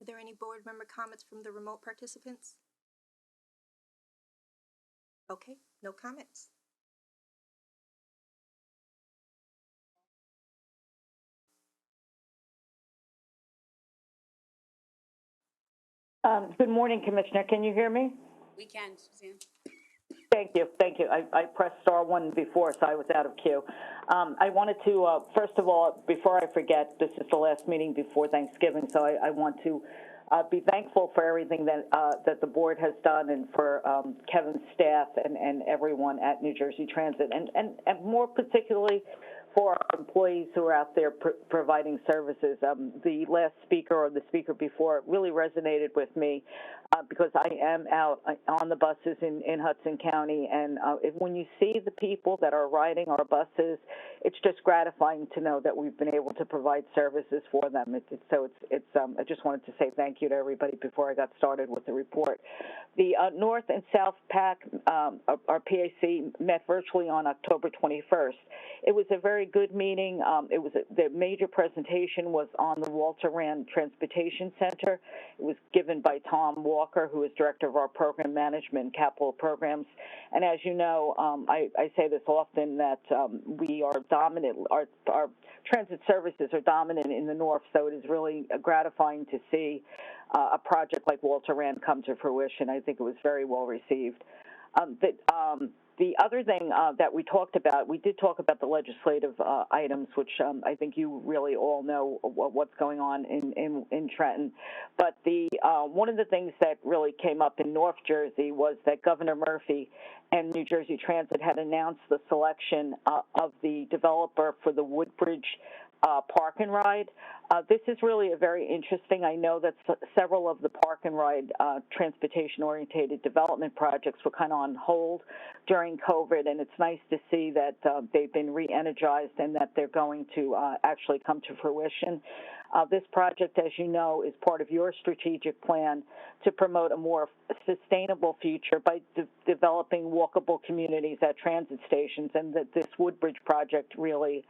Are there any board member comments from the remote participants? Okay, no comments. Good morning, Commissioner. Can you hear me? We can, Suzanne. Thank you. I pressed star one before, so I was out of queue. I wanted to, first of all, before I forget, this is the last meeting before Thanksgiving, so I want to be thankful for everything that the board has done and for Kevin's staff and everyone at New Jersey Transit, and more particularly for our employees who are out there providing services. The last speaker or the speaker before really resonated with me because I am out on the buses in Hudson County, and when you see the people that are riding our buses, it's just gratifying to know that we've been able to provide services for them. I just wanted to say thank you to everybody before I got started with the report. The North and South PAC, our PAC, met virtually on October 21st. It was a very good meeting. The major presentation was on the Walter Rand Transportation Center. It was given by Tom Walker, who is director of our program management and capital programs. And as you know, I say this often that we are dominant. Our transit services are dominant in the North, so it is really gratifying to see a project like Walter Rand come to fruition. I think it was very well received. The other thing that we talked about, we did talk about the legislative items, which I think you really all know what's going on in Trenton. But one of the things that really came up in North Jersey was that Governor Murphy and New Jersey Transit had announced the selection of the developer for the Woodbridge Park and Ride. This is really a very interesting. I know that several of the park and ride transportation-oriented development projects were kind of on hold during COVID, and it's nice to see that they've been re-energized and that they're going to actually come to fruition. This project, as you know, is part of your strategic plan to promote a more sustainable future by developing walkable communities at transit stations, and that this Woodbridge project really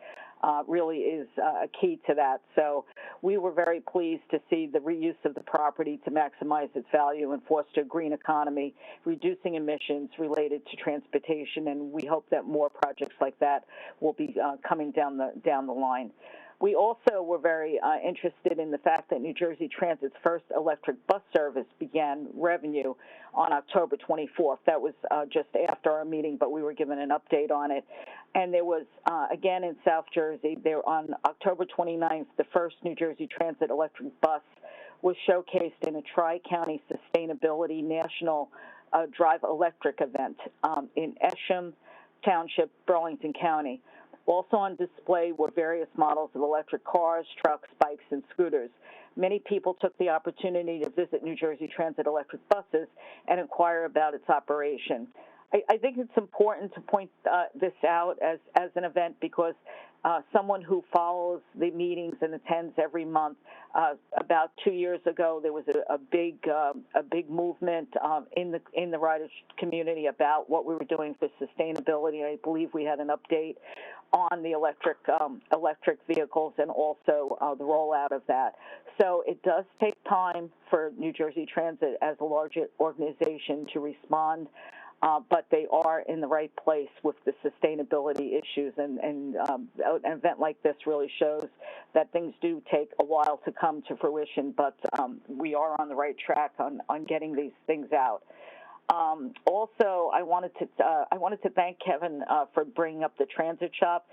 is a key to that. So we were very pleased to see the reuse of the property to maximize its value and foster a green economy, reducing emissions related to transportation, and we hope that more projects like that will be coming down the line. We also were very interested in the fact that New Jersey Transit's first electric bus service began revenue on October 24th. That was just after our meeting, but we were given an update on it. And there was, again in South Jersey, there on October 29th, the first New Jersey Transit electric bus was showcased in a Tri-County Sustainability National Drive Electric event in Esham Township, Burlington County. Also on display were various models of electric cars, trucks, bikes, and scooters. Many people took the opportunity to visit New Jersey Transit electric buses and inquire about its operation. I think it's important to point this out as an event because someone who follows the meetings and attends every month, about 2 years ago, there was a big movement in the riders community about what we were doing for sustainability. I believe we had an update on the electric vehicles and also the rollout of that. So it does take time for New Jersey Transit as a large organization to respond. But they are in the right place with the sustainability issues, and an event like this really shows that things do take a while to come to fruition, but we are on the right track on getting these things out. Also, I wanted to thank Kevin for bringing up the transit shop.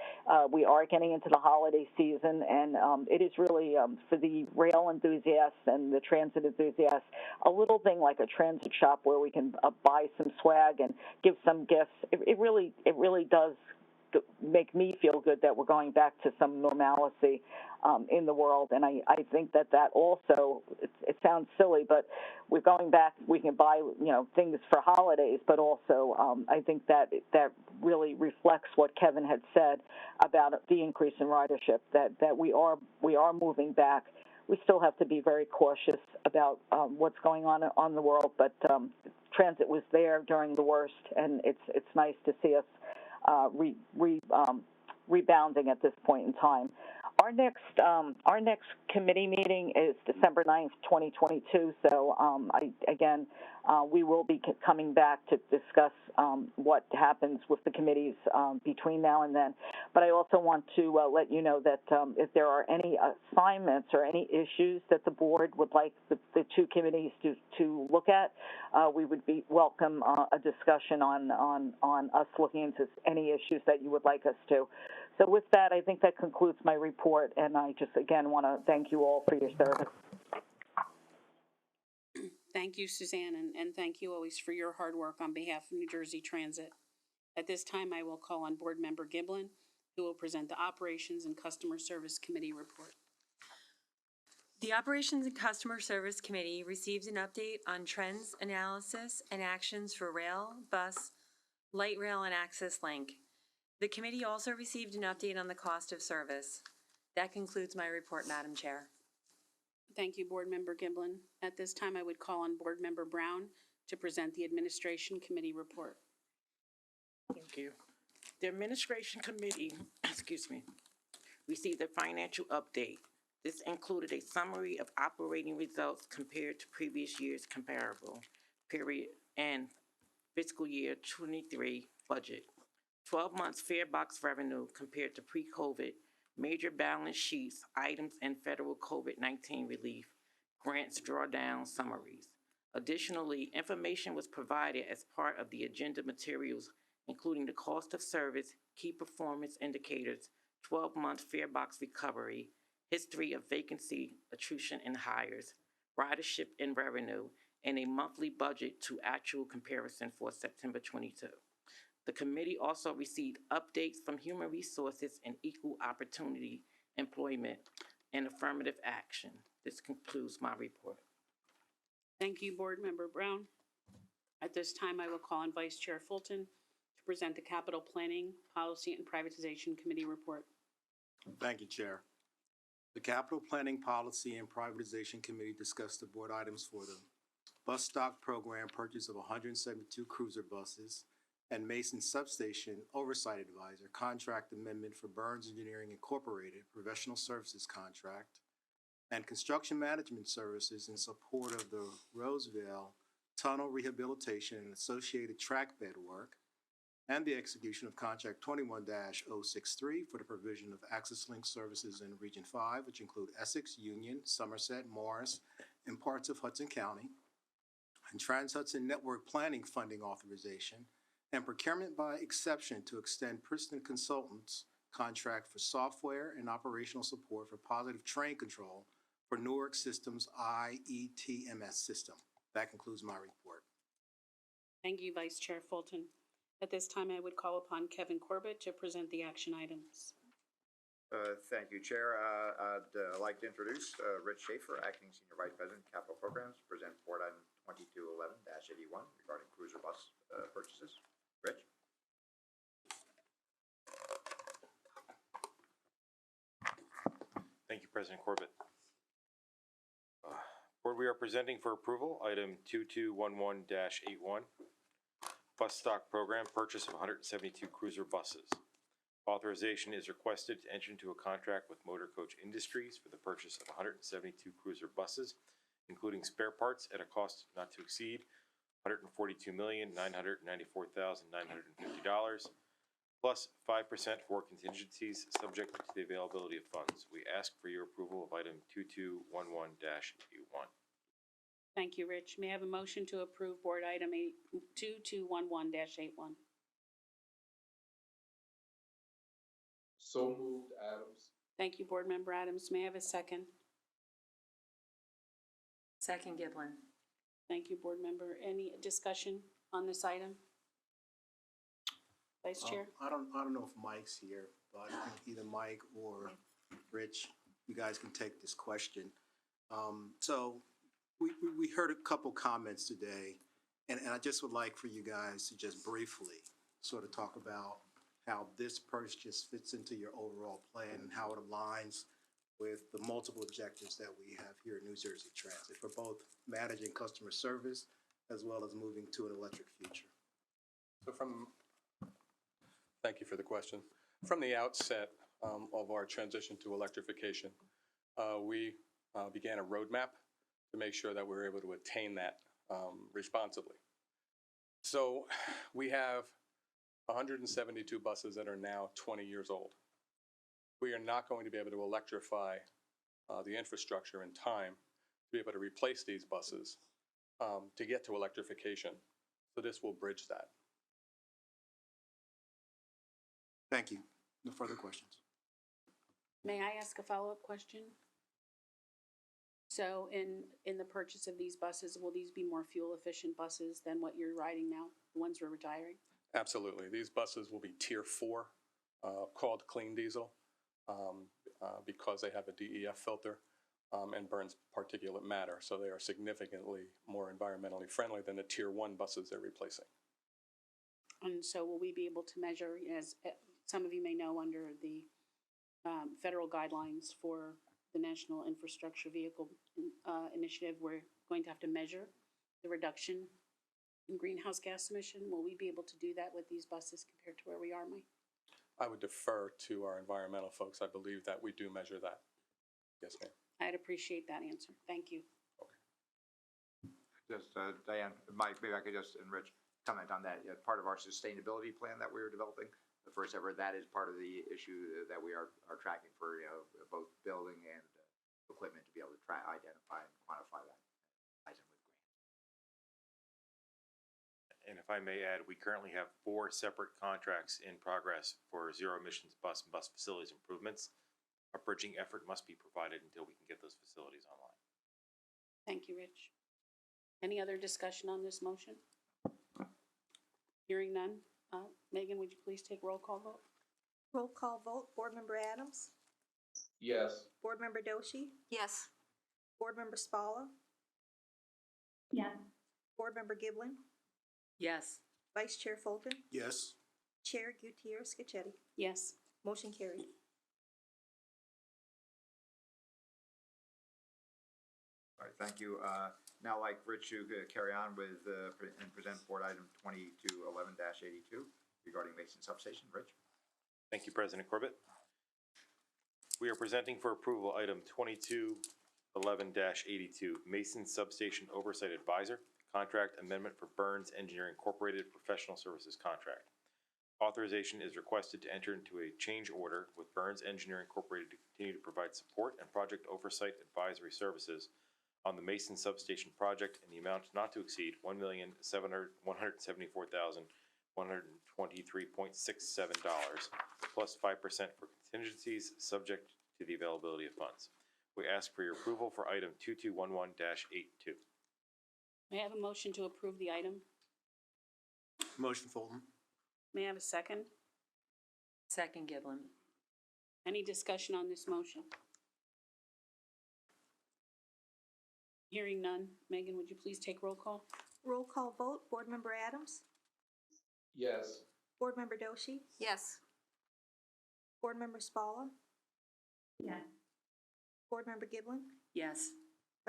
We are getting into the holiday season, and it is really for the rail enthusiasts and the transit enthusiasts, a little thing like a transit shop where we can buy some swag and give some gifts. It really does make me feel good that we're going back to some normalcy in the world. And I think that also, it sounds silly, but we're going back, we can buy, things for holidays, but also I think that really reflects what Kevin had said about the increase in ridership, that we are moving back. We still have to be very cautious about what's going on in the world, but transit was there during the worst, and it's nice to see us rebounding at this point in time. Our next committee meeting is December 9th, 2022. So we will be coming back to discuss what happens with the committees between now and then. But I also want to let you know that if there are any assignments or any issues that the board would like the two committees to look at, we would welcome a discussion on us looking into any issues that you would like us to. So with that, I think that concludes my report, and I just, again, want to thank you all for your service. Thank you, Suzanne, and thank you always for your hard work on behalf of New Jersey Transit. At this time, I will call on Board Member Giblin, who will present the Operations and Customer Service Committee report. The Operations and Customer Service Committee received an update on trends, analysis, and actions for rail, bus, light rail, and Access Link. The committee also received an update on the cost of service. That concludes my report, Madam Chair. Thank you, Board Member Giblin. At this time, I would call on Board Member Brown to present the Administration Committee report. Thank you. The Administration Committee, received a financial update. This included a summary of operating results compared to previous year's comparable period and fiscal year 23 budget. 12 months fare box revenue compared to pre-COVID, major balance sheets, items, and federal COVID-19 relief, grants drawdown summaries. Additionally, information was provided as part of the agenda materials, including the cost of service, key performance indicators, 12-month fare box recovery, history of vacancy, attrition, and hires, ridership and revenue, and a monthly budget to actual comparison for September 22. The committee also received updates from Human Resources and Equal Opportunity Employment and Affirmative Action. This concludes my report. Thank you, Board Member Brown. At this time, I will call on Vice Chair Fulton to present the Capital Planning, Policy, and Privatization Committee report. Thank you, Chair. The Capital Planning, Policy, and Privatization Committee discussed the board items for the bus stock program purchase of 172 cruiser buses, and Mason Substation Oversight Advisor contract amendment for Burns Engineering Incorporated professional services contract, and construction management services in support of the Roseville Tunnel Rehabilitation and associated track bed work, and the execution of Contract 21-063 for the provision of Access Link services in Region 5, which include Essex, Union, Somerset, Morris, and parts of Hudson County, and Trans-Hudson Network Planning Funding Authorization, and procurement by exception to extend Princeton Consultants contract for software and operational support for positive train control for Newark Systems IETMS system. That concludes my report. Thank you, Vice Chair Fulton. At this time, I would call upon Kevin Corbett to present the action items. Thank you, Chair. I'd like to introduce Rich Schaefer, Acting Senior Vice President, Capital Programs, to present Board Item 2211-81 regarding cruiser bus purchases. Rich? Thank you, President Corbett. Board, we are presenting for approval item 2211-81, bus stock program purchase of 172 cruiser buses. Authorization is requested to enter into a contract with Motor Coach Industries for the purchase of 172 cruiser buses, including spare parts at a cost not to exceed $142,994,950, plus 5% for contingencies subject to the availability of funds. We ask for your approval of item 2211-81. Thank you, Rich. May I have a motion to approve Board Item 2211-81? So moved, Adams. Thank you, Board Member Adams. May I have a second? Second, Giblin. Thank you, Board Member. Any discussion on this item? Vice Chair? I don't know if Mike's here, but I think either Mike or Rich, you guys can take this question. So we heard a couple comments today, and I just would like for you guys to just briefly sort of talk about how this purchase fits into your overall plan and how it aligns with the multiple objectives that we have here at New Jersey Transit for both managing customer service as well as moving to an electric future. So thank you for the question. From the outset of our transition to electrification, we began a roadmap to make sure that we were able to attain that responsibly. So we have 172 buses that are now 20 years old. We are not going to be able to electrify the infrastructure in time to be able to replace these buses to get to electrification. So this will bridge that. Thank you. No further questions. May I ask a follow-up question? So in the purchase of these buses, will these be more fuel-efficient buses than what you're riding now, the ones we're retiring? Absolutely. These buses will be Tier 4, called clean diesel, because they have a DEF filter and burns particulate matter. So they are significantly more environmentally friendly than the Tier 1 buses they're replacing. And so will we be able to measure, as some of you may know, under the federal guidelines for the National Infrastructure Vehicle Initiative, we're going to have to measure the reduction in greenhouse gas emission. Will we be able to do that with these buses compared to where we are, Mike? I would defer to our environmental folks. I believe that we do measure that. Yes, ma'am. I'd appreciate that answer. Thank you. Just, Diane, Mike, maybe I could just, and Rich, comment on that. Part of our sustainability plan that we were developing, the first ever, that is part of the issue that we are tracking for, both building and equipment to be able to identify and quantify that. And if I may add, we currently have 4 separate contracts in progress for zero emissions bus and bus facilities improvements. A bridging effort must be provided until we can get those facilities online. Thank you, Rich. Any other discussion on this motion? Hearing none. Megan, would you please take roll call vote? Roll call vote, Board Member Adams? Yes. Board Member Doshi? Yes. Board Member Spalla? Yes. Board Member Giblin? Yes. Vice Chair Fulton? Yes. Chair Gutierrez Scacchetti? Yes. Motion carried. All right, thank you. Now I'd like Rich to carry on with and present board item 2211-82 regarding Mason Substation. Rich? Thank you, President Corbett. We are presenting for approval item 2211-82, Mason Substation Oversight Advisor, Contract Amendment for Burns Engineering Incorporated Professional Services Contract. Authorization is requested to enter into a change order with Burns Engineering Incorporated to continue to provide support and project oversight advisory services on the Mason Substation project in the amount not to exceed $1,174,123.67 plus 5% for contingencies subject to the availability of funds. We ask for your approval for item 2211-82. May I have a motion to approve the item? Motion Fulton. May I have a second? Second Giblin. Any discussion on this motion? Hearing none. Megan, would you please take roll call? Roll call vote, Board Member Adams? Yes. Board Member Doshi? Yes. Board Member Spalla? Yes. Board Member Giblin? Yes.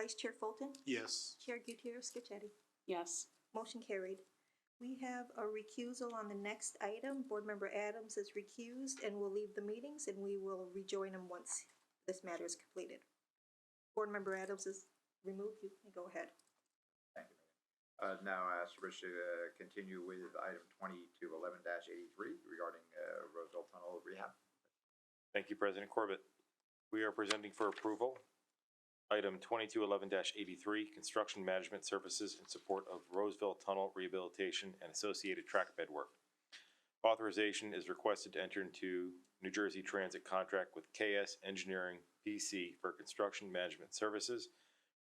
Vice Chair Fulton? Yes. Chair Gutierrez Scacchetti? Yes. Motion carried. We have a recusal on the next item. Board Member Adams is recused and will leave the meetings, and we will rejoin him once this matter is completed. Board Member Adams is removed. You can go ahead. Thank you, Megan. Now I ask Rich to continue with item 2211-83 regarding Roseville Tunnel rehab. Thank you, President Corbett. We are presenting for approval item 2211-83, Construction Management Services in support of Roseville Tunnel Rehabilitation and associated track bed work. Authorization is requested to enter into New Jersey Transit contract with KS Engineering PC for construction management services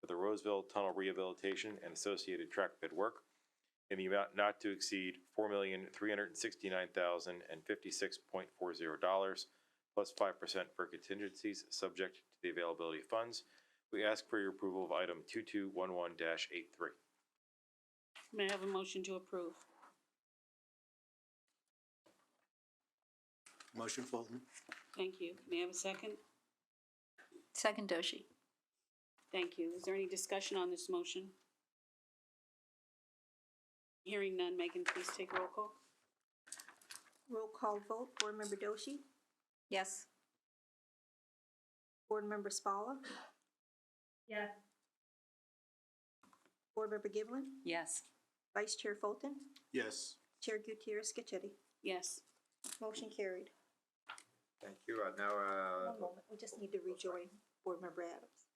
for the Roseville Tunnel Rehabilitation and associated track bed work. in the amount not to exceed $4,369,056.40, plus 5% for contingencies, subject to the availability of funds. We ask for your approval of item 2211-83. May I have a motion to approve? Motion Fulton. Thank you. May I have a second? Second Doshi. Thank you. Is there any discussion on this motion? Hearing none, Megan, please take roll call. Roll call vote, Board Member Doshi? Yes. Board Member Spalla? Yes. Board Member Giblin? Yes. Vice Chair Fulton? Yes. Chair Gutierrez Scacchetti? Yes. Motion carried. Thank you. Now, One moment, we just need to rejoin Board Member Adams.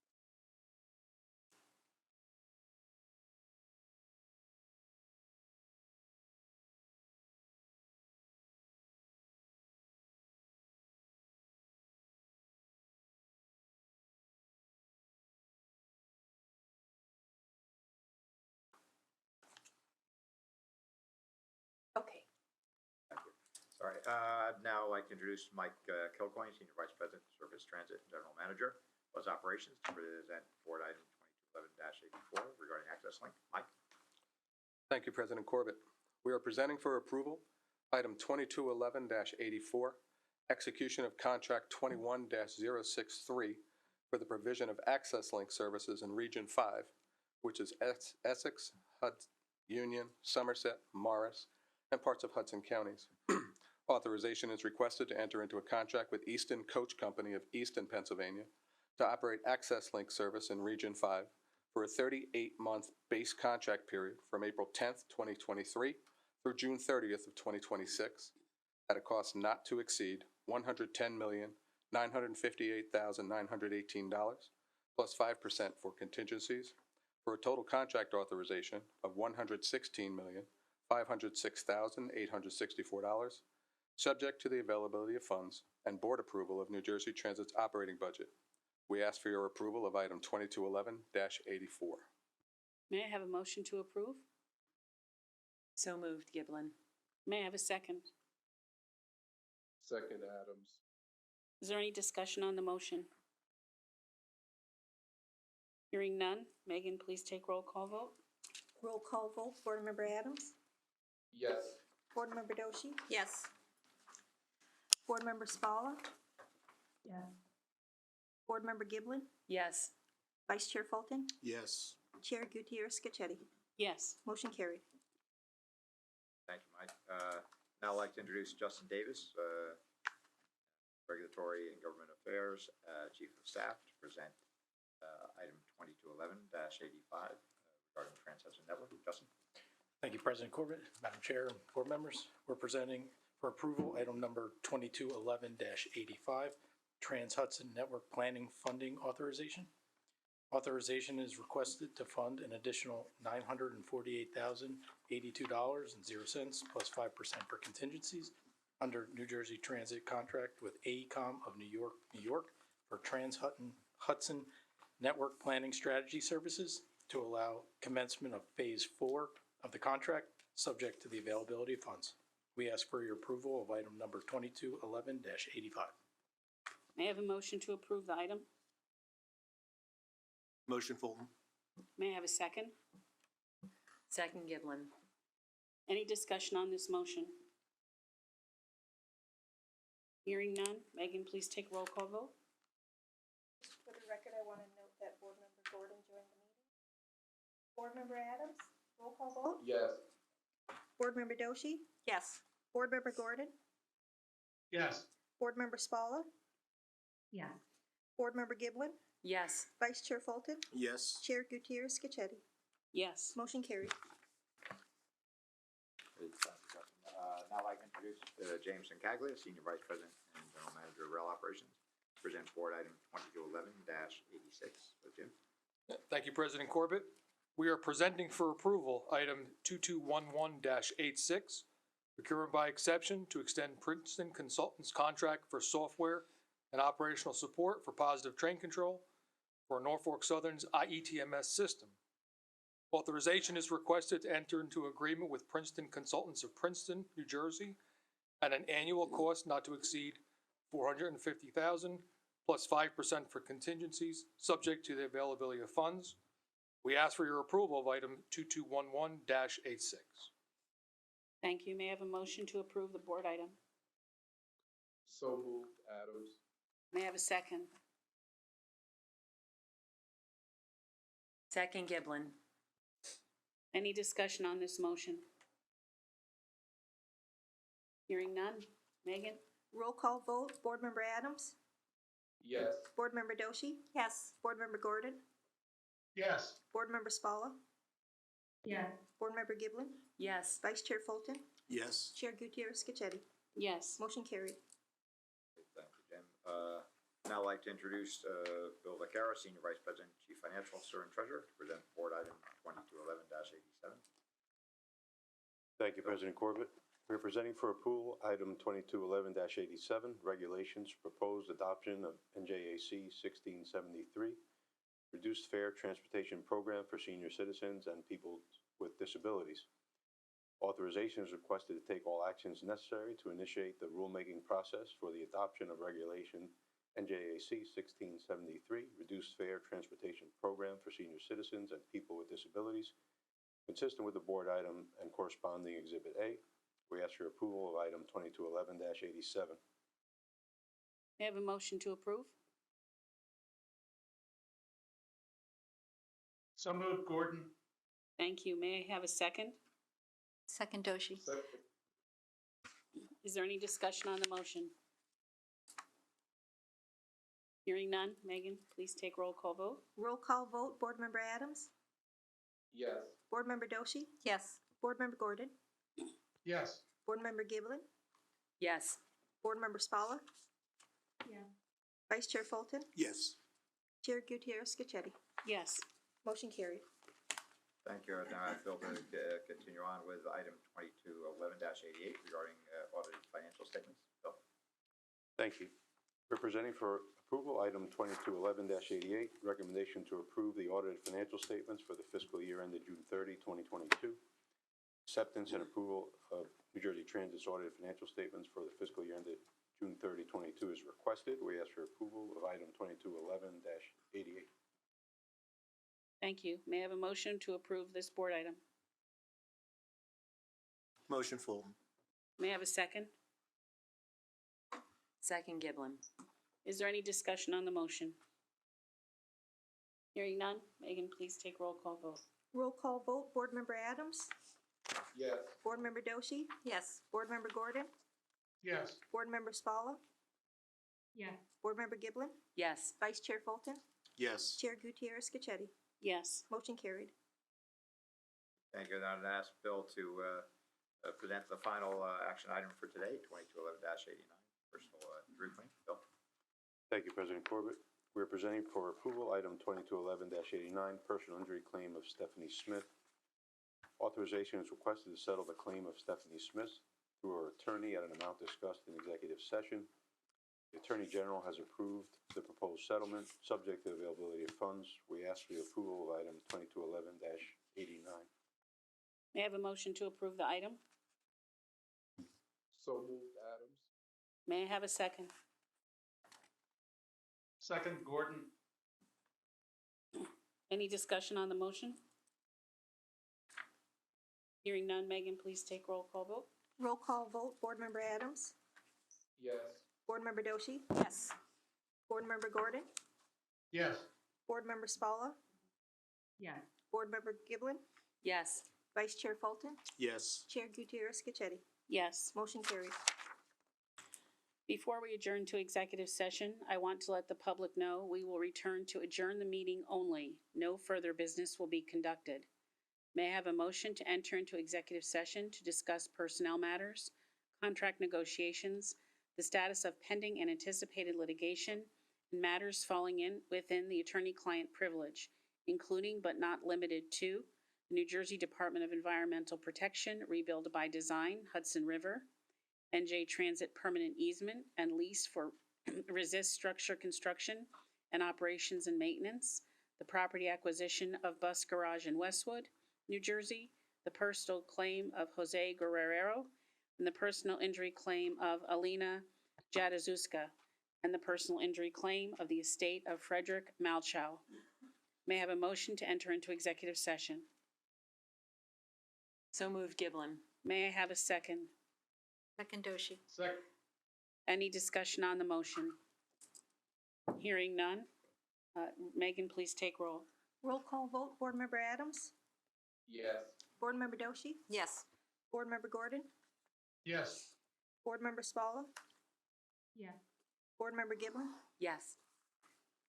Okay. sorry, I'd now like to introduce Mike Kilcoyne, Senior Vice President, Service Transit and General Manager, Bus Operations, to present board item 2211-84 regarding Access Link. Mike? Thank you, President Corbett. We are presenting for approval item 2211-84, execution of contract 21-063 for the provision of access link services in Region 5, which is Essex, Union, Somerset, Morris, and parts of Hudson counties. Authorization is requested to enter into a contract with Easton Coach Company of Easton, Pennsylvania, to operate access link service in Region 5 for a 38-month base contract period from April 10th, 2023 through June 30th of 2026 at a cost not to exceed $110,958,918 plus 5% for contingencies for a total contract authorization of $116,506,864, subject to the availability of funds and board approval of New Jersey Transit's operating budget. We ask for your approval of item 2211-84. May I have a motion to approve? So moved, Giblin. May I have a second? Second Adams. Is there any discussion on the motion? Hearing none, Megan, please take roll call vote. Roll call vote, Board Member Adams? Yes. Board Member Doshi? Yes. Board Member Spalla? Yes. Board Member Giblin? Yes. Vice Chair Fulton? Yes. Chair Gutierrez Scacchetti? Yes. Motion carried. Thank you, Mike. Now I'd like to introduce Justin Davis, Regulatory and Government Affairs, Chief of Staff, to present item 2211-85 regarding the Trans-Hudson Network. Justin? Thank you, President Corbett, Madam Chair, and board members. We're presenting for approval item number 2211-85, Trans-Hudson Network Planning Funding Authorization. Authorization is requested to fund an additional $948,082.00 plus 5% for contingencies under New Jersey Transit contract with AECOM of New York, New York for Trans-Hudson Network Planning Strategy Services to allow commencement of Phase 4 of the contract, subject to the availability of funds. We ask for your approval of item number 2211-85. May I have a motion to approve the item? Motion Fulton. May I have a second? Second, Giblin. Any discussion on this motion? Hearing none, Megan, please take roll call vote. For the record, I want to note that Board Member Gordon joined the meeting. Board Member Adams, roll call vote. Yes. Board Member Doshi? Yes. Board Member Gordon? Yes. Board Member Spalla? Yes. Board Member Giblin? Yes. Vice Chair Fulton? Yes. Chair Gutierrez Scacchetti? Yes. Motion carried. Now I'd like to introduce James Caglia, Senior Vice President and General Manager of Rail Operations, to present board item 2211-86. So, Jim? Thank you, President Corbett. We are presenting for approval item 2211-86, procurement by exception to extend Princeton Consultants contract for software and operational support for Positive Train Control for Norfolk Southern's IETMS system. Authorization is requested to enter into agreement with Princeton Consultants of Princeton, New Jersey, at an annual cost not to exceed $450,000 plus 5% for contingencies, subject to the availability of funds. We ask for your approval of item 2211-86. Thank you. May I have a motion to approve the board item? So moved, Adams. May I have a second? Second Giblin. Any discussion on this motion? Hearing none. Megan? Roll call vote, Board Member Adams? Yes. Board Member Doshi? Yes. Board Member Gordon? Yes. Board Member Spalla? Yes. Board Member Giblin? Yes. Vice Chair Fulton? Yes. Chair Gutierrez Scacchetti? Yes. Motion carried. Thank you, Jim. Now I'd like to introduce Bill Vaquera, Senior Vice President, Chief Financial Officer, and Treasurer, to present Board Item 2211-87. Thank you, President Corbett. We are presenting for approval item 2211-87, regulations proposed adoption of NJAC 1673, reduced fare transportation program for senior citizens and people with disabilities. Authorization is requested to take all actions necessary to initiate the rulemaking process for the adoption of regulation NJAC 1673, reduced fare transportation program for senior citizens and people with disabilities, consistent with the board item and corresponding Exhibit A. We ask for approval of item 2211-87. May I have a motion to approve? So moved, Gordon. Thank you. May I have a second? Second Doshi. Second. Is there any discussion on the motion? Hearing none. Megan, please take roll call vote. Roll call vote, Board Member Adams? Yes. Board Member Doshi? Yes. Board Member Gordon? Yes. Board Member Giblin? Yes. Board Member Spalla? Yes. Vice Chair Fulton? Yes. Chair Gutierrez Scacchetti? Yes. Motion carried. Thank you. Now I'd Bill to continue on with item 2211-88 regarding audited financial statements. Bill? Thank you. We're presenting for approval item 2211-88, recommendation to approve the audited financial statements for the fiscal year ended June 30, 2022. Acceptance and approval of New Jersey Transit's audited financial statements for the fiscal year ended June 30, 2022 is requested. We ask for approval of item 2211-88. Thank you. May I have a motion to approve this board item? Motion Fulton. May I have a second? Second Giblin. Is there any discussion on the motion? Hearing none. Megan, please take roll call vote. Roll call vote, Board Member Adams? Yes. Board Member Doshi? Yes. Board Member Gordon? Yes. Board Member Spalla? Yes. Board Member Giblin? Yes. Vice Chair Fulton? Yes. Chair Gutierrez Scacchetti? Yes. Motion carried. Thank you. Now I'd ask Bill to present the final action item for today, 2211-89, personal injury claim. Bill? Thank you, President Corbett. We are presenting for approval item 2211-89, personal injury claim of Stephanie Smith. Authorization is requested to settle the claim of Stephanie Smith through her attorney at an amount discussed in executive session. The Attorney General has approved the proposed settlement, subject to availability of funds. We ask for the approval of item 2211-89. May I have a motion to approve the item? So moved, Adams. May I have a second? Second, Gordon. Any discussion on the motion? Hearing none. Megan, please take roll call vote. Roll call vote, Board Member Adams? Yes. Board Member Doshi? Yes. Board Member Gordon? Yes. Board Member Spalla? Yes. Board Member Giblin? Yes. Vice Chair Fulton? Yes. Chair Gutierrez Scacchetti? Yes. Motion carried. Before we adjourn to executive session, I want to let the public know we will return to adjourn the meeting only. No further business will be conducted. May I have a motion to enter into executive session to discuss personnel matters, contract negotiations, the status of pending and anticipated litigation, and matters falling within the attorney-client privilege, including but not limited to the New Jersey Department of Environmental Protection, Rebuild by Design, Hudson River, NJ Transit permanent easement and lease for Resist Structure Construction and Operations and Maintenance, the property acquisition of Bus Garage in Westwood, New Jersey, the personal claim of Jose Guerrero, and the personal injury claim of Alina Jadazuska, and the personal injury claim of the estate of Frederick Malchow. May I have a motion to enter into executive session? So moved, Giblin. May I have a second? Second Doshi. Second. Any discussion on the motion? Hearing none. Megan, please take roll. Roll call vote, Board Member Adams? Yes. Board Member Doshi? Yes. Board Member Gordon? Yes. Board Member Spalla? Yes. Board Member Giblin? Yes.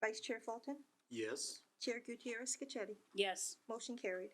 Vice Chair Fulton? Yes. Chair Gutierrez Scacchetti? Yes. Motion carried.